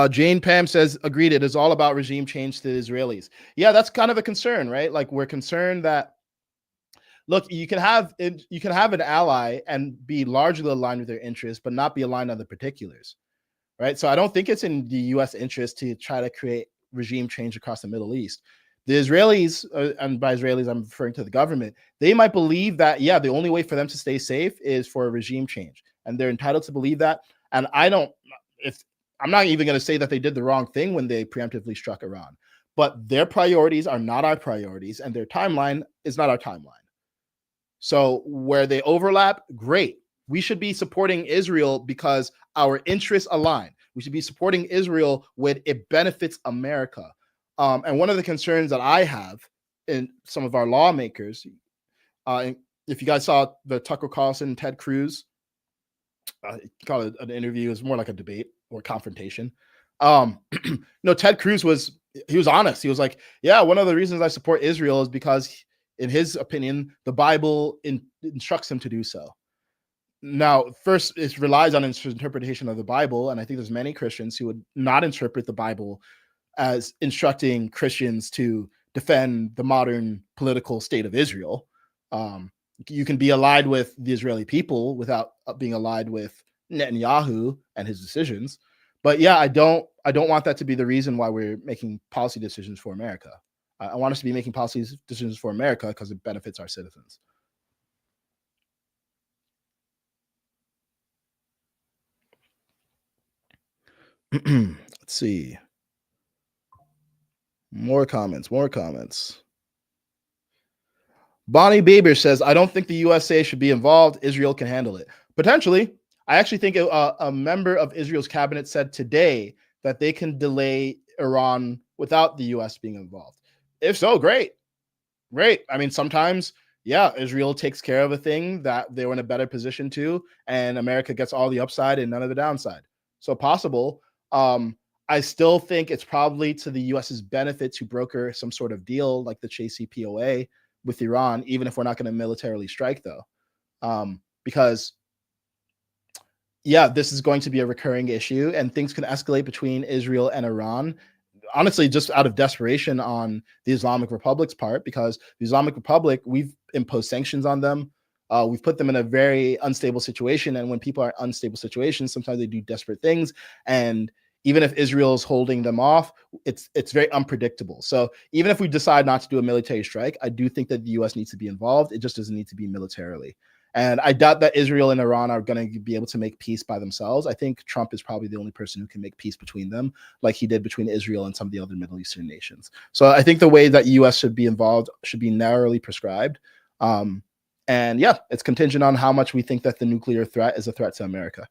Jane Pam says, agreed. It is all about regime change to the Israelis. Yeah, that's kind of a concern, right? Like, we're concerned that, look, you can have an ally and be largely aligned with their interests, but not be aligned on the particulars, right? So I don't think it's in the U.S. interest to try to create regime change across the Middle East. The Israelis, and by Israelis, I'm referring to the government, they might believe that, yeah, the only way for them to stay safe is for a regime change. And they're entitled to believe that. And I'm not even going to say that they did the wrong thing when they preemptively struck Iran, but their priorities are not our priorities, and their timeline is not our timeline. So where they overlap, great. We should be supporting Israel because our interests align. We should be supporting Israel when it benefits America. And one of the concerns that I have in some of our lawmakers, if you guys saw the Tucker Carlson, Ted Cruz, call it an interview, it's more like a debate or confrontation. Ted Cruz was honest. He was like, yeah, one of the reasons I support Israel is because, in his opinion, the Bible instructs him to do so. Now, first, it relies on his interpretation of the Bible, and I think there's many Christians who would not interpret the Bible as instructing Christians to defend the modern political state of Israel. You can be allied with the Israeli people without being allied with Netanyahu and his decisions. But yeah, I don't want that to be the reason why we're making policy decisions for America. I want us to be making policy decisions for America because it benefits our citizens. Let's see. More comments. Bonnie Baber says, I don't think the USA should be involved. Israel can handle it. Potentially. I actually think a member of Israel's cabinet said today that they can delay Iran without the US being involved. If so, great. I mean, sometimes, yeah, Israel takes care of a thing that they were in a better position to, and America gets all the upside and none of the downside. So possible. I still think it's probably to the US's benefit to broker some sort of deal like the JCPOA with Iran, even if we're not going to militarily strike, though. Because, yeah, this is going to be a recurring issue, and things can escalate between Israel and Iran, honestly, just out of desperation on the Islamic Republic's part, because the Islamic Republic, we've imposed sanctions on them. We've put them in a very unstable situation. And when people are in unstable situations, sometimes they do desperate things. And even if Israel's holding them off, it's very unpredictable. So even if we decide not to do a military strike, I do think that the US needs to be involved. It just doesn't need to be militarily. And I doubt that Israel and Iran are going to be able to make peace by themselves. I think Trump is probably the only person who can make peace between them, like he did between Israel and some of the other Middle Eastern nations. So I think the way that US should be involved should be narrowly prescribed. And yeah, it's contingent on how much we think that the nuclear threat is a threat to America.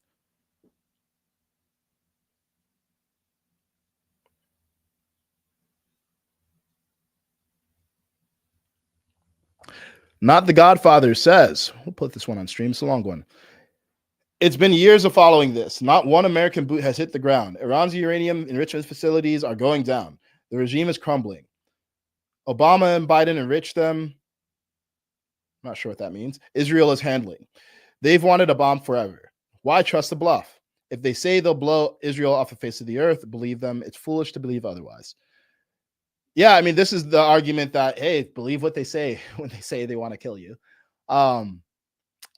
Not the Godfather says, we'll put this one on stream. It's a long one. It's been years of following this. Not one American boot has hit the ground. Iran's uranium enrichment facilities are going down. The regime is crumbling. Obama and Biden enriched them. I'm not sure what that means. Israel is handling. They've wanted a bomb forever. Why trust the bluff? If they say they'll blow Israel off the face of the earth, believe them. It's foolish to believe otherwise. Yeah, I mean, this is the argument that, hey, believe what they say when they say they want to kill you.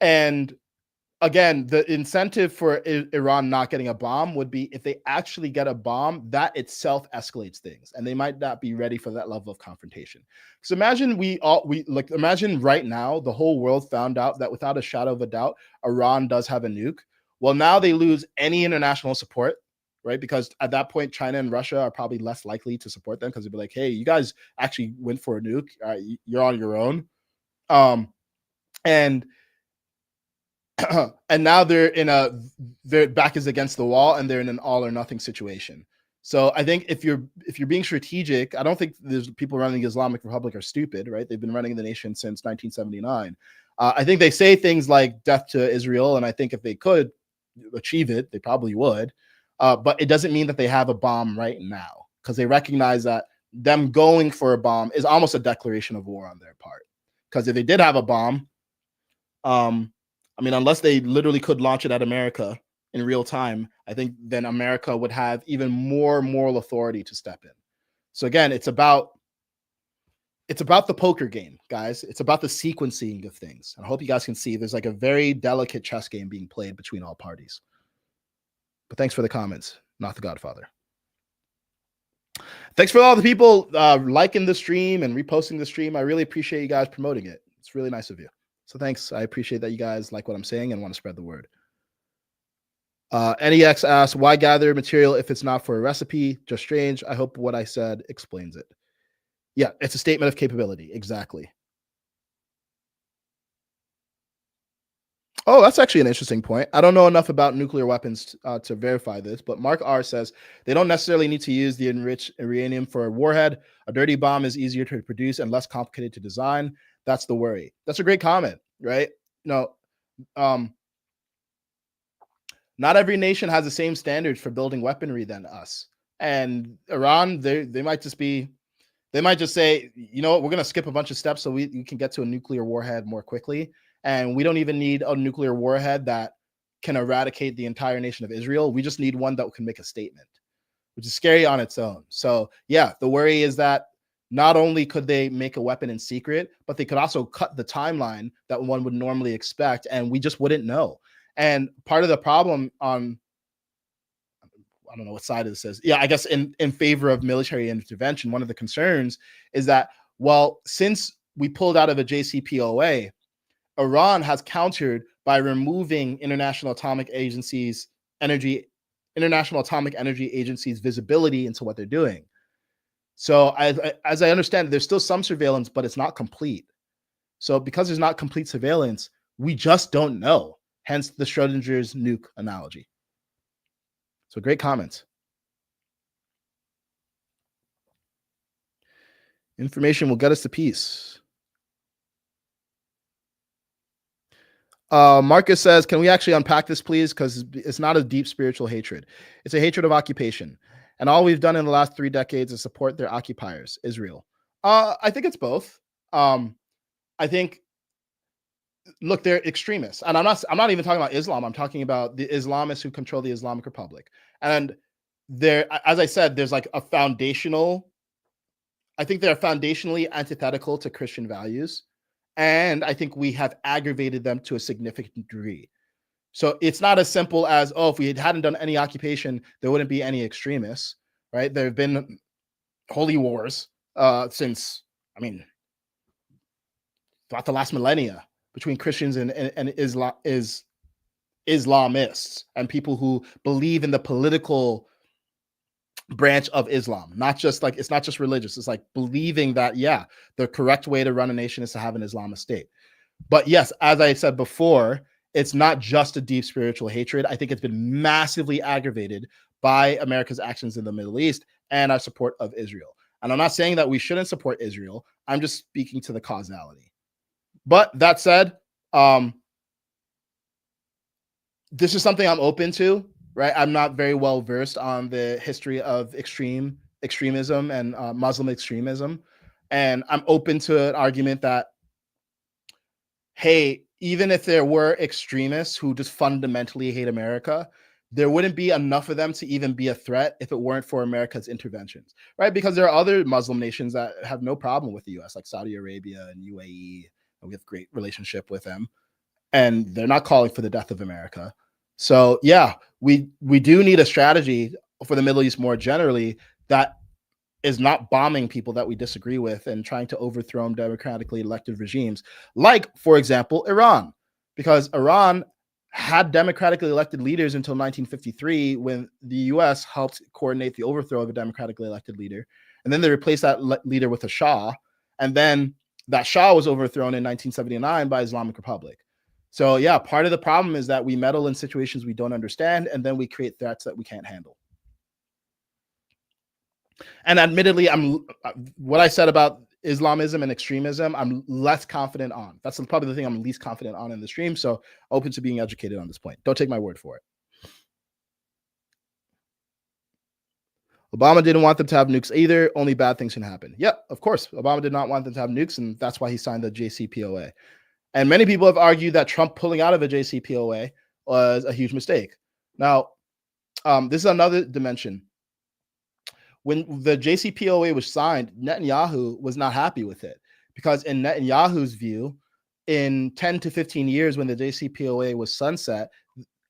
And again, the incentive for Iran not getting a bomb would be if they actually get a bomb, that itself escalates things, and they might not be ready for that level of confrontation. So imagine imagine right now the whole world found out that without a shadow of a doubt, Iran does have a nuke. Well, now they lose any international support, right? Because at that point, China and Russia are probably less likely to support them because they'd be like, hey, you guys actually went for a nuke. You're on your own. And now their back is against the wall and they're in an all or nothing situation. So I think if you're being strategic, I don't think there's people running the Islamic Republic are stupid, right? They've been running the nation since 1979. I think they say things like death to Israel, and I think if they could achieve it, they probably would. But it doesn't mean that they have a bomb right now, because they recognize that them going for a bomb is almost a declaration of war on their part. Because if they did have a bomb, I mean, unless they literally could launch it at America in real time, I think then America would have even more moral authority to step in. So again, it's about the poker game, guys. It's about the sequencing of things. I hope you guys can see there's like a very delicate chess game being played between all parties. But thanks for the comments, not the Godfather. Thanks for all the people liking the stream and reposting the stream. I really appreciate you guys promoting it. It's really nice of you. So thanks. I appreciate that you guys like what I'm saying and want to spread the word. NEX asks, why gather material if it's not for a recipe? Just strange. I hope what I said explains it. Yeah, it's a statement of capability. Exactly. Oh, that's actually an interesting point. I don't know enough about nuclear weapons to verify this, but Mark R says they don't necessarily need to use the enriched uranium for a warhead. A dirty bomb is easier to produce and less complicated to design. That's the worry. That's a great comment, right? Not every nation has the same standards for building weaponry than us. And Iran, they might just say, you know what, we're going to skip a bunch of steps so we can get to a nuclear warhead more quickly. And we don't even need a nuclear warhead that can eradicate the entire nation of Israel. We just need one that can make a statement, which is scary on its own. So yeah, the worry is that not only could they make a weapon in secret, but they could also cut the timeline that one would normally expect, and we just wouldn't know. And part of the problem on, I don't know what side this is. Yeah, I guess in favor of military intervention, one of the concerns is that, well, since we pulled out of a JCPOA, Iran has countered by removing International Atomic Energy Agency's visibility into what they're doing. So as I understand, there's still some surveillance, but it's not complete. So because there's not complete surveillance, we just don't know. Hence the Schrödinger's nuke analogy. So great comments. Information will get us to peace. Marcus says, can we actually unpack this, please? Because it's not a deep spiritual hatred. It's a hatred of occupation. And all we've done in the last 3 decades is support their occupiers, Israel. I think it's both. I think, look, they're extremists. And I'm not even talking about Islam. I'm talking about the Islamists who control the Islamic Republic. And there, as I said, there's like I think they're foundationally antithetical to Christian values. And I think we have aggravated them to a significant degree. So it's not as simple as, oh, if we hadn't done any occupation, there wouldn't be any extremists, right? There have been holy wars since, I mean, throughout the last millennia between Christians and Islamists and people who believe in the political branch of Islam. Not just like, it's not just religious. It's like believing that, yeah, the correct way to run a nation is to have an Islamist state. But yes, as I said before, it's not just a deep spiritual hatred. I think it's been massively aggravated by America's actions in the Middle East and our support of Israel. And I'm not saying that we shouldn't support Israel. I'm just speaking to the causality. But that said, this is something I'm open to, right? I'm not very well versed on the history of extreme extremism and Muslim extremism. And I'm open to an argument that, hey, even if there were extremists who just fundamentally hate America, there wouldn't be enough of them to even be a threat if it weren't for America's interventions, right? Because there are other Muslim nations that have no problem with the U.S., like Saudi Arabia and UAE, and we have great relationship with them, and they're not calling for the death of America. So yeah, we do need a strategy for the Middle East more generally that is not bombing people that we disagree with and trying to overthrow democratically elected regimes, like, for example, Iran, because Iran had democratically elected leaders until 1953 when the US helped coordinate the overthrow of a democratically elected leader. And then they replaced that leader with a Shah. And then that Shah was overthrown in 1979 by Islamic Republic. So yeah, part of the problem is that we meddle in situations we don't understand, and then we create threats that we can't handle. And admittedly, what I said about Islamism and extremism, I'm less confident on. That's probably the thing I'm least confident on in the stream. So open to being educated on this point. Don't take my word for it. Obama didn't want them to have nukes either. Only bad things can happen. Yep, of course. Obama did not want them to have nukes, and that's why he signed the JCPOA. And many people have argued that Trump pulling out of a JCPOA was a huge mistake. Now, this is another dimension. When the JCPOA was signed, Netanyahu was not happy with it because in Netanyahu's view, in 10 to 15 years when the JCPOA was sunset,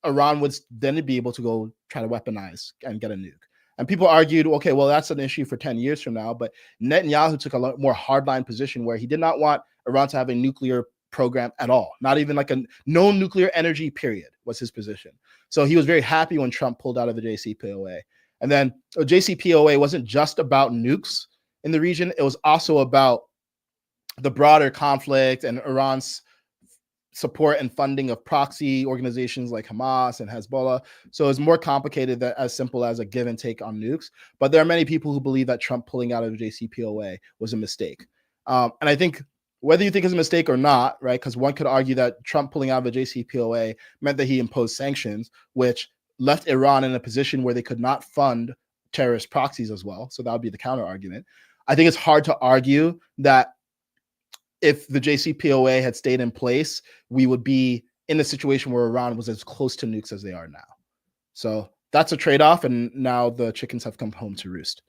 Iran would then be able to go try to weaponize and get a nuke. And people argued, okay, well, that's an issue for 10 years from now. But Netanyahu took a lot more hardline position where he did not want Iran to have a nuclear program at all, not even like a no nuclear energy period was his position. So he was very happy when Trump pulled out of the JCPOA. And then JCPOA wasn't just about nukes in the region. It was also about the broader conflict and Iran's support and funding of proxy organizations like Hamas and Hezbollah. So it's more complicated than as simple as a give and take on nukes. But there are many people who believe that Trump pulling out of the JCPOA was a mistake. And I think whether you think it's a mistake or not, right, because one could argue that Trump pulling out of the JCPOA meant that he imposed sanctions, which left Iran in a position where they could not fund terrorist proxies as well. So that would be the counter argument. I think it's hard to argue that if the JCPOA had stayed in place, we would be in a situation where Iran was as close to nukes as they are now. So that's a trade-off, and now the chickens have come home to roost.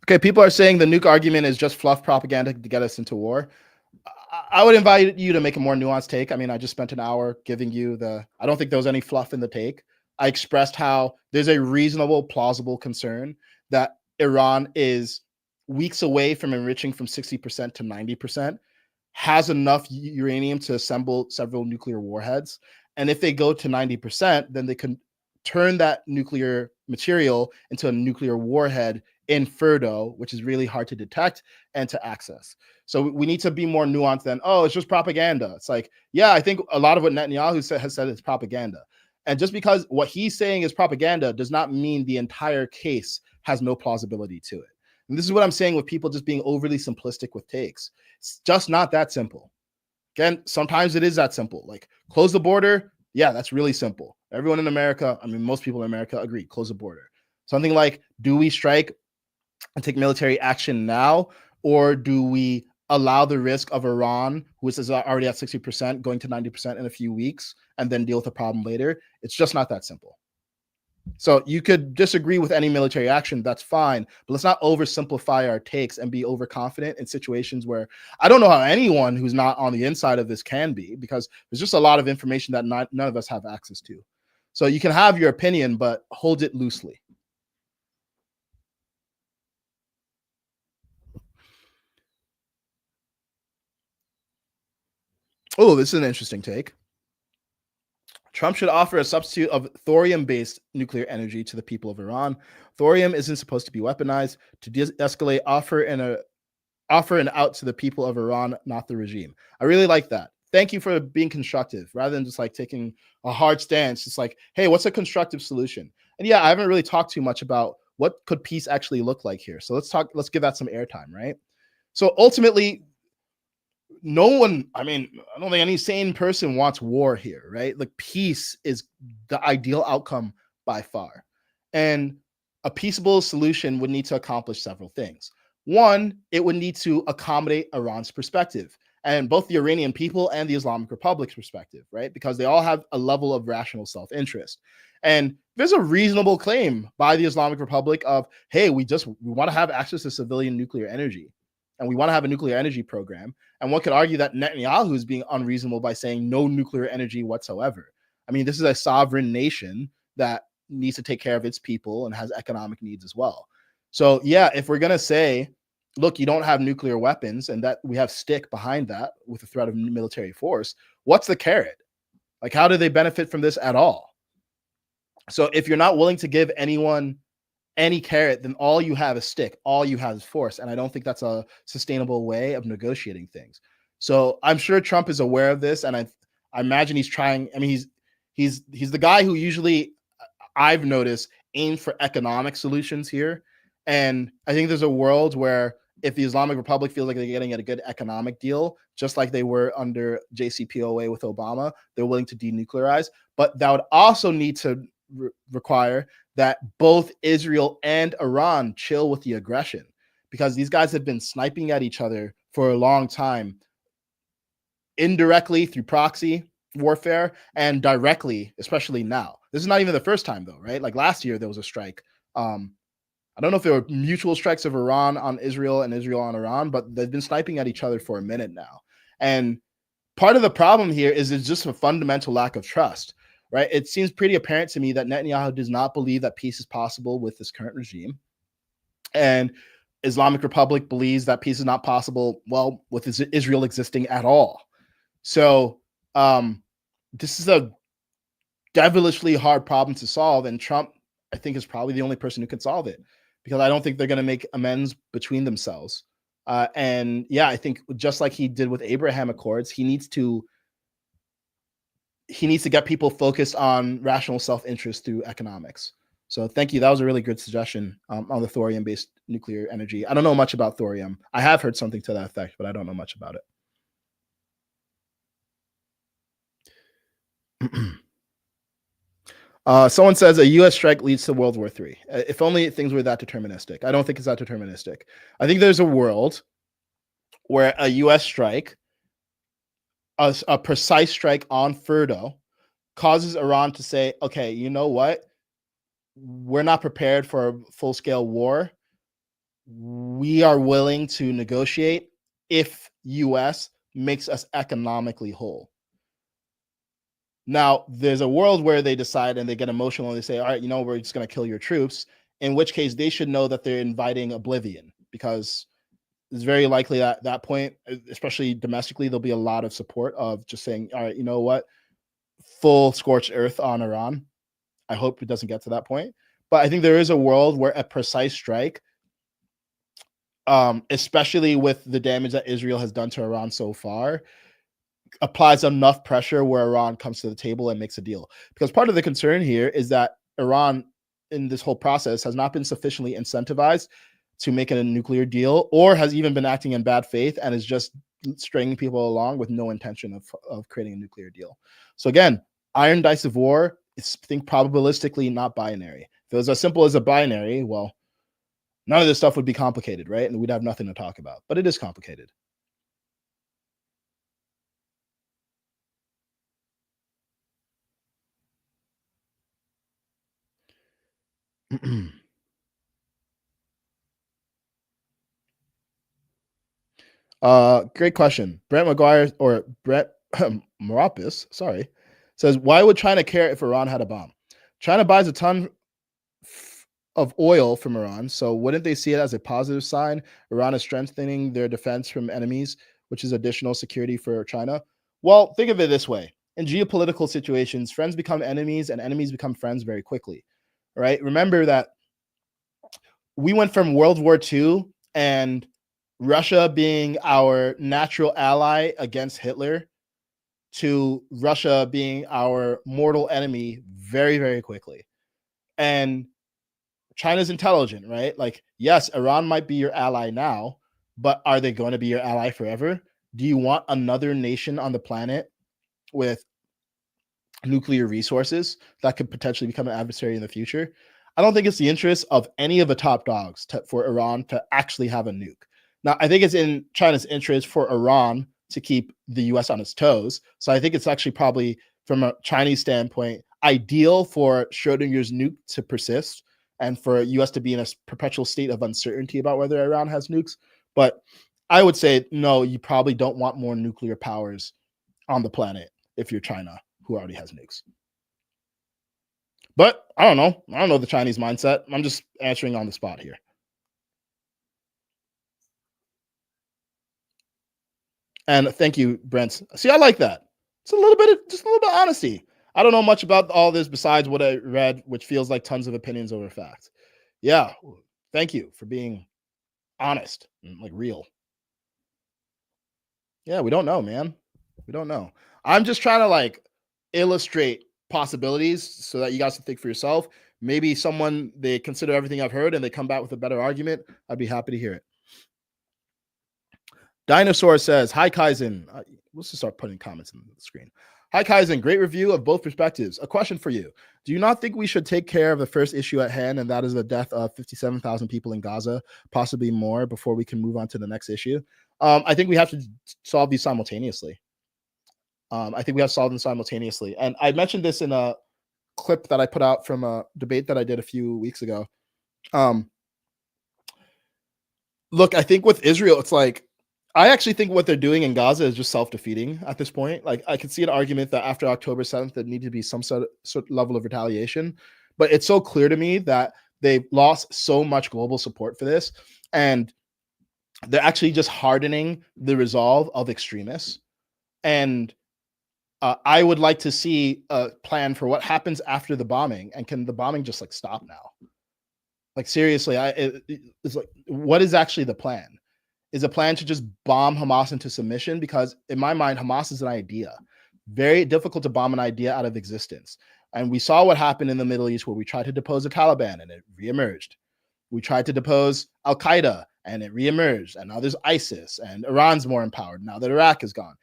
Okay, people are saying the nuke argument is just fluff propaganda to get us into war. I would invite you to make a more nuanced take. I mean, I just spent an hour giving you I don't think there was any fluff in the take. I expressed how there's a reasonable, plausible concern that Iran is weeks away from enriching from 60% to 90%, has enough uranium to assemble several nuclear warheads. And if they go to 90%, then they can turn that nuclear material into a nuclear warhead in Ferdo, which is really hard to detect and to access. So we need to be more nuanced than, oh, it's just propaganda. It's like, yeah, I think a lot of what Netanyahu has said is propaganda. And just because what he's saying is propaganda does not mean the entire case has no plausibility to it. And this is what I'm saying with people just being overly simplistic with takes. It's just not that simple. Again, sometimes it is that simple. Like, close the border. Yeah, that's really simple. Everyone in America, I mean, most people in America agree, close the border. Something like, do we strike and take military action now, or do we allow the risk of Iran, who is already at 60%, going to 90% in a few weeks, and then deal with the problem later? It's just not that simple. So you could disagree with any military action, that's fine, but let's not oversimplify our takes and be overconfident in situations where I don't know how anyone who's not on the inside of this can be, because there's just a lot of information that none of us have access to. So you can have your opinion, but hold it loosely. Oh, this is an interesting take. Trump should offer a substitute of thorium-based nuclear energy to the people of Iran. Thorium isn't supposed to be weaponized. To de-escalate, offer an out to the people of Iran, not the regime. I really like that. Thank you for being constructive, rather than just like taking a hard stance. It's like, hey, what's a constructive solution? And yeah, I haven't really talked too much about what could peace actually look like here. So let's give that some airtime, right? So ultimately, no one, I mean, I don't think any sane person wants war here, right? Like peace is the ideal outcome by far. And a peaceable solution would need to accomplish several things. One, it would need to accommodate Iran's perspective and both the Iranian people and the Islamic Republic's perspective, right? Because they all have a level of rational self-interest. And there's a reasonable claim by the Islamic Republic of, hey, we want to have access to civilian nuclear energy and we want to have a nuclear energy program. And one could argue that Netanyahu is being unreasonable by saying no nuclear energy whatsoever. I mean, this is a sovereign nation that needs to take care of its people and has economic needs as well. So yeah, if we're going to say, look, you don't have nuclear weapons and that we have stick behind that with the threat of military force, what's the carrot? Like, how do they benefit from this at all? So if you're not willing to give anyone any carrot, then all you have is stick. All you have is force. And I don't think that's a sustainable way of negotiating things. So I'm sure Trump is aware of this. And I imagine he's trying. I mean, he's the guy who usually, I've noticed, aims for economic solutions here. And I think there's a world where if the Islamic Republic feels like they're getting a good economic deal, just like they were under JCPOA with Obama, they're willing to denuclearize. But that would also need to require that both Israel and Iran chill with the aggression, because these guys have been sniping at each other for a long time, indirectly through proxy warfare and directly, especially now. This is not even the first time though, right? Like last year there was a strike. I don't know if there were mutual strikes of Iran on Israel and Israel on Iran, but they've been sniping at each other for a minute now. And part of the problem here is it's just a fundamental lack of trust, right? It seems pretty apparent to me that Netanyahu does not believe that peace is possible with this current regime. And Islamic Republic believes that peace is not possible, well, with Israel existing at all. So this is a devilishly hard problem to solve. And Trump, I think, is probably the only person who can solve it, because I don't think they're going to make amends between themselves. And yeah, I think just like he did with Abraham Accords, he needs to get people focused on rational self-interest through economics. So thank you. That was a really good suggestion on the thorium-based nuclear energy. I don't know much about thorium. I have heard something to that effect, but I don't know much about it. Someone says a U.S. strike leads to World War III. If only things were that deterministic. I don't think it's that deterministic. I think there's a world where a U.S. strike, a precise strike on Fordo, causes Iran to say, okay, you know what? We're not prepared for a full-scale war. We are willing to negotiate if U.S. makes us economically whole. Now, there's a world where they decide and they get emotional and they say, all right, you know, we're just going to kill your troops, in which case they should know that they're inviting oblivion, because it's very likely that at that point, especially domestically, there'll be a lot of support of just saying, all right, you know what, full scorched earth on Iran. I hope it doesn't get to that point. But I think there is a world where a precise strike, especially with the damage that Israel has done to Iran so far, applies enough pressure where Iran comes to the table and makes a deal. Because part of the concern here is that Iran in this whole process has not been sufficiently incentivized to make a nuclear deal, or has even been acting in bad faith and is just stringing people along with no intention of creating a nuclear deal. So again, iron dice of war is, I think, probabilistically not binary. If it was as simple as a binary, well, none of this stuff would be complicated, right? And we'd have nothing to talk about, but it is complicated. Great question. Brett McGuire, or Brett Marapis, sorry, says, why would China care if Iran had a bomb? China buys a ton of oil from Iran, so wouldn't they see it as a positive sign? Iran is strengthening their defense from enemies, which is additional security for China. Well, think of it this way. In geopolitical situations, friends become enemies and enemies become friends very quickly, right? Remember that we went from World War II and Russia being our natural ally against Hitler to Russia being our mortal enemy very, very quickly. And China's intelligent, right? Like, yes, Iran might be your ally now, but are they going to be your ally forever? do you want another nation on the planet with nuclear resources that could potentially become an adversary in the future? I don't think it's the interest of any of the top dogs for Iran to actually have a nuke. Now, I think it's in China's interest for Iran to keep the US on its toes. So I think it's actually probably, from a Chinese standpoint, ideal for Schrödinger's nuke to persist and for US to be in a perpetual state of uncertainty about whether Iran has nukes. But I would say, no, you probably don't want more nuclear powers on the planet if you're China, who already has nukes. But I don't know. I don't know the Chinese mindset. I'm just answering on the spot here. And thank you, Brent. See, I like that. It's a little bit of honesty. I don't know much about all this besides what I read, which feels like tons of opinions over facts. Yeah. Thank you for being honest and like real. Yeah, we don't know, man. We don't know. I'm just trying to like illustrate possibilities so that you guys can think for yourself. Maybe they consider everything I've heard and they come back with a better argument. I'd be happy to hear it. Dinosaur says, hi, Kaizen. Let's just start putting comments on the screen. Hi, Kaizen. Great review of both perspectives. A question for you. Do you not think we should take care of the first issue at hand, and that is the death of 57,000 people in Gaza, possibly more, before we can move on to the next issue? I think we have to solve these simultaneously. I think we have to solve them simultaneously. And I mentioned this in a clip that I put out from a debate that I did a few weeks ago. Look, I think with Israel, it's like, I actually think what they're doing in Gaza is just self-defeating at this point. Like, I could see an argument that after October 7th, there needed to be some sort of level of retaliation. But it's so clear to me that they've lost so much global support for this. And they're actually just hardening the resolve of extremists. And I would like to see a plan for what happens after the bombing. And can the bombing just like stop now? Like, seriously, it's like, what is actually the plan? Is a plan to just bomb Hamas into submission? Because in my mind, Hamas is an idea. Very difficult to bomb an idea out of existence. And we saw what happened in the Middle East, where we tried to depose the Taliban and it reemerged. We tried to depose Al-Qaeda and it reemerged. And now there's ISIS and Iran's more empowered now that Iraq is gone.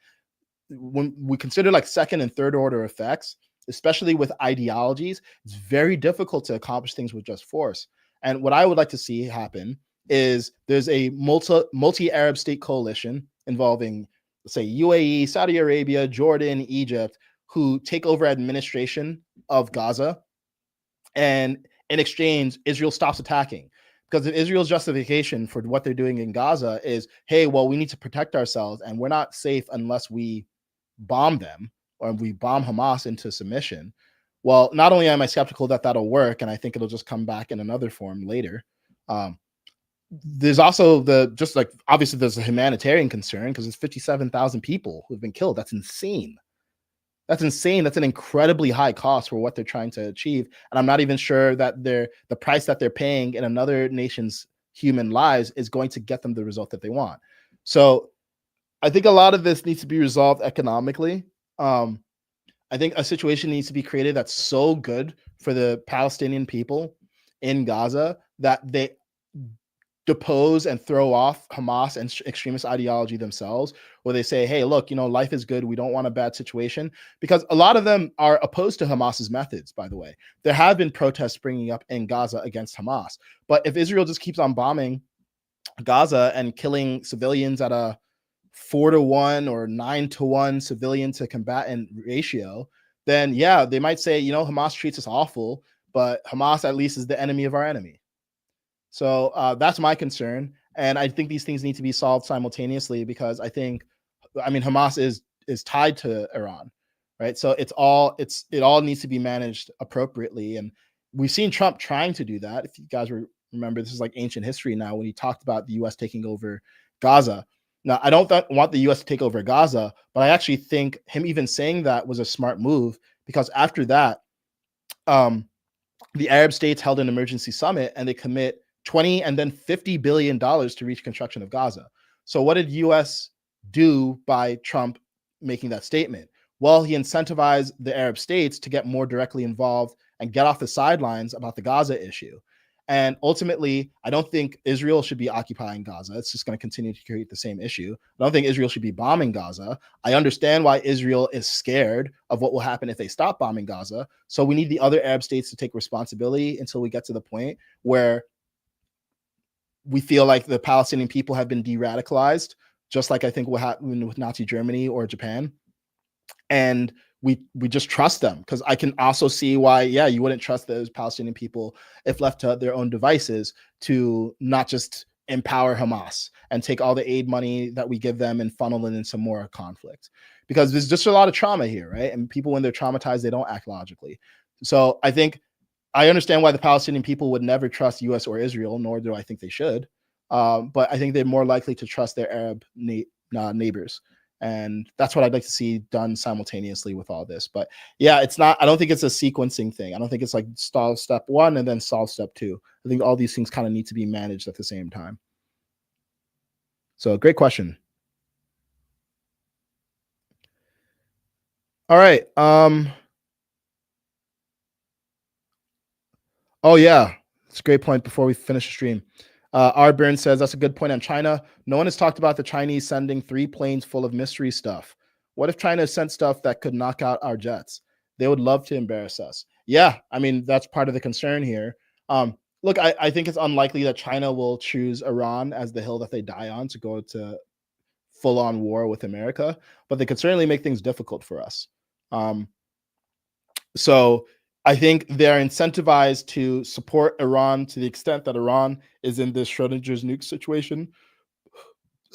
When we consider like second and third order effects, especially with ideologies, it's very difficult to accomplish things with just force. And what I would like to see happen is there's a multi-Arab state coalition involving, let's say, UAE, Saudi Arabia, Jordan, Egypt, who take over administration of Gaza. And in exchange, Israel stops attacking. Because if Israel's justification for what they're doing in Gaza is, hey, well, we need to protect ourselves and we're not safe unless we bomb them or we bomb Hamas into submission. Well, not only am I skeptical that that'll work, and I think it'll just come back in another form later, there's also obviously there's a humanitarian concern because there's 57,000 people who've been killed. That's insane. That's insane. That's an incredibly high cost for what they're trying to achieve. And I'm not even sure that the price that they're paying in another nation's human lives is going to get them the result that they want. So I think a lot of this needs to be resolved economically. I think a situation needs to be created that's so good for the Palestinian people in Gaza that they depose and throw off Hamas and extremist ideology themselves, where they say, hey, look, life is good. We don't want a bad situation, because a lot of them are opposed to Hamas's methods, by the way. There have been protests springing up in Gaza against Hamas. But if Israel just keeps on bombing Gaza and killing civilians at a 4-to-1 or 9-to-1 civilian to combatant ratio, then yeah, they might say, Hamas treats us awful, but Hamas at least is the enemy of our enemy. So that's my concern. And I think these things need to be solved simultaneously, because Hamas is tied to Iran, right? So it all needs to be managed appropriately. And we've seen Trump trying to do that. If you guys remember, this is like ancient history now, when he talked about the US taking over Gaza. Now, I don't want the US to take over Gaza, but I actually think him even saying that was a smart move, because after that, the Arab states held an emergency summit and they commit $20 and then $50 billion to reach construction of Gaza. So what did US do by Trump making that statement? Well, he incentivized the Arab states to get more directly involved and get off the sidelines about the Gaza issue. And ultimately, I don't think Israel should be occupying Gaza. It's just going to continue to create the same issue. I don't think Israel should be bombing Gaza. I understand why Israel is scared of what will happen if they stop bombing Gaza. So we need the other Arab states to take responsibility until we get to the point where we feel like the Palestinian people have been de-radicalized, just like I think what happened with Nazi Germany or Japan. And we just trust them, because I can also see why, you wouldn't trust those Palestinian people if left to their own devices to not just empower Hamas and take all the aid money that we give them and funnel it in some more conflict, because there's just a lot of trauma here, right? And people, when they're traumatized, they don't act logically. So I think I understand why the Palestinian people would never trust US or Israel, nor do I think they should. But I think they're more likely to trust their Arab neighbors. And that's what I'd like to see done simultaneously with all this. But yeah, it's not, I don't think it's a sequencing thing. I don't think it's like solve step one and then solve step two. I think all these things kind of need to be managed at the same time. So great question. All right. Oh yeah, it's a great point before we finish the stream. R. Burns says, that's a good point on China. No one has talked about the Chinese sending 3 planes full of mystery stuff. What if China sent stuff that could knock out our jets? They would love to embarrass us. Yeah, I mean, that's part of the concern here. Look, I think it's unlikely that China will choose Iran as the hill that they die on to go to full-on war with America, but they could certainly make things difficult for us. So I think they're incentivized to support Iran to the extent that Iran is in this Schrödinger's nuke situation.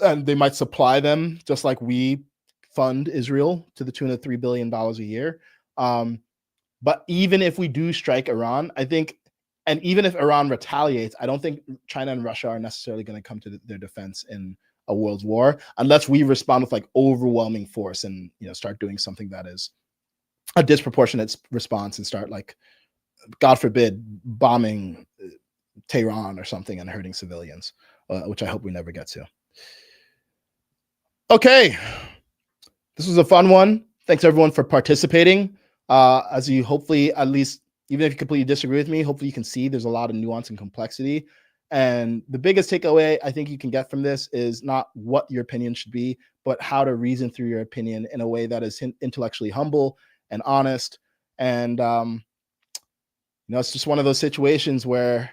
And they might supply them just like we fund Israel to the tune of $3 billion a year. But even if we do strike Iran, I think, and even if Iran retaliates, I don't think China and Russia are necessarily going to come to their defense in a world war, unless we respond with like overwhelming force and, start doing something that is a disproportionate response and start, like, God forbid, bombing Tehran or something and hurting civilians, which I hope we never get to. Okay, this was a fun one. Thanks everyone for participating. As you hopefully, at least, even if you completely disagree with me, hopefully you can see there's a lot of nuance and complexity. And the biggest takeaway I think you can get from this is not what your opinion should be, but how to reason through your opinion in a way that is intellectually humble and honest. And, it's just one of those situations where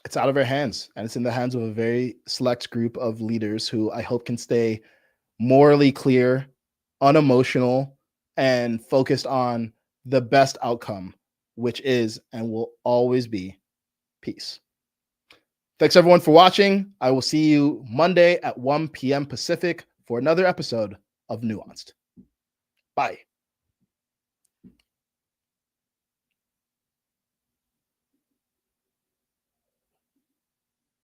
it's out of our hands, and it's in the hands of a very select group of leaders who I hope can stay morally clear, unemotional, and focused on the best outcome, which is and will always be peace. Thanks everyone for watching. I will see you Monday at 1 p.m. Pacific for another episode of Nuanced. Bye.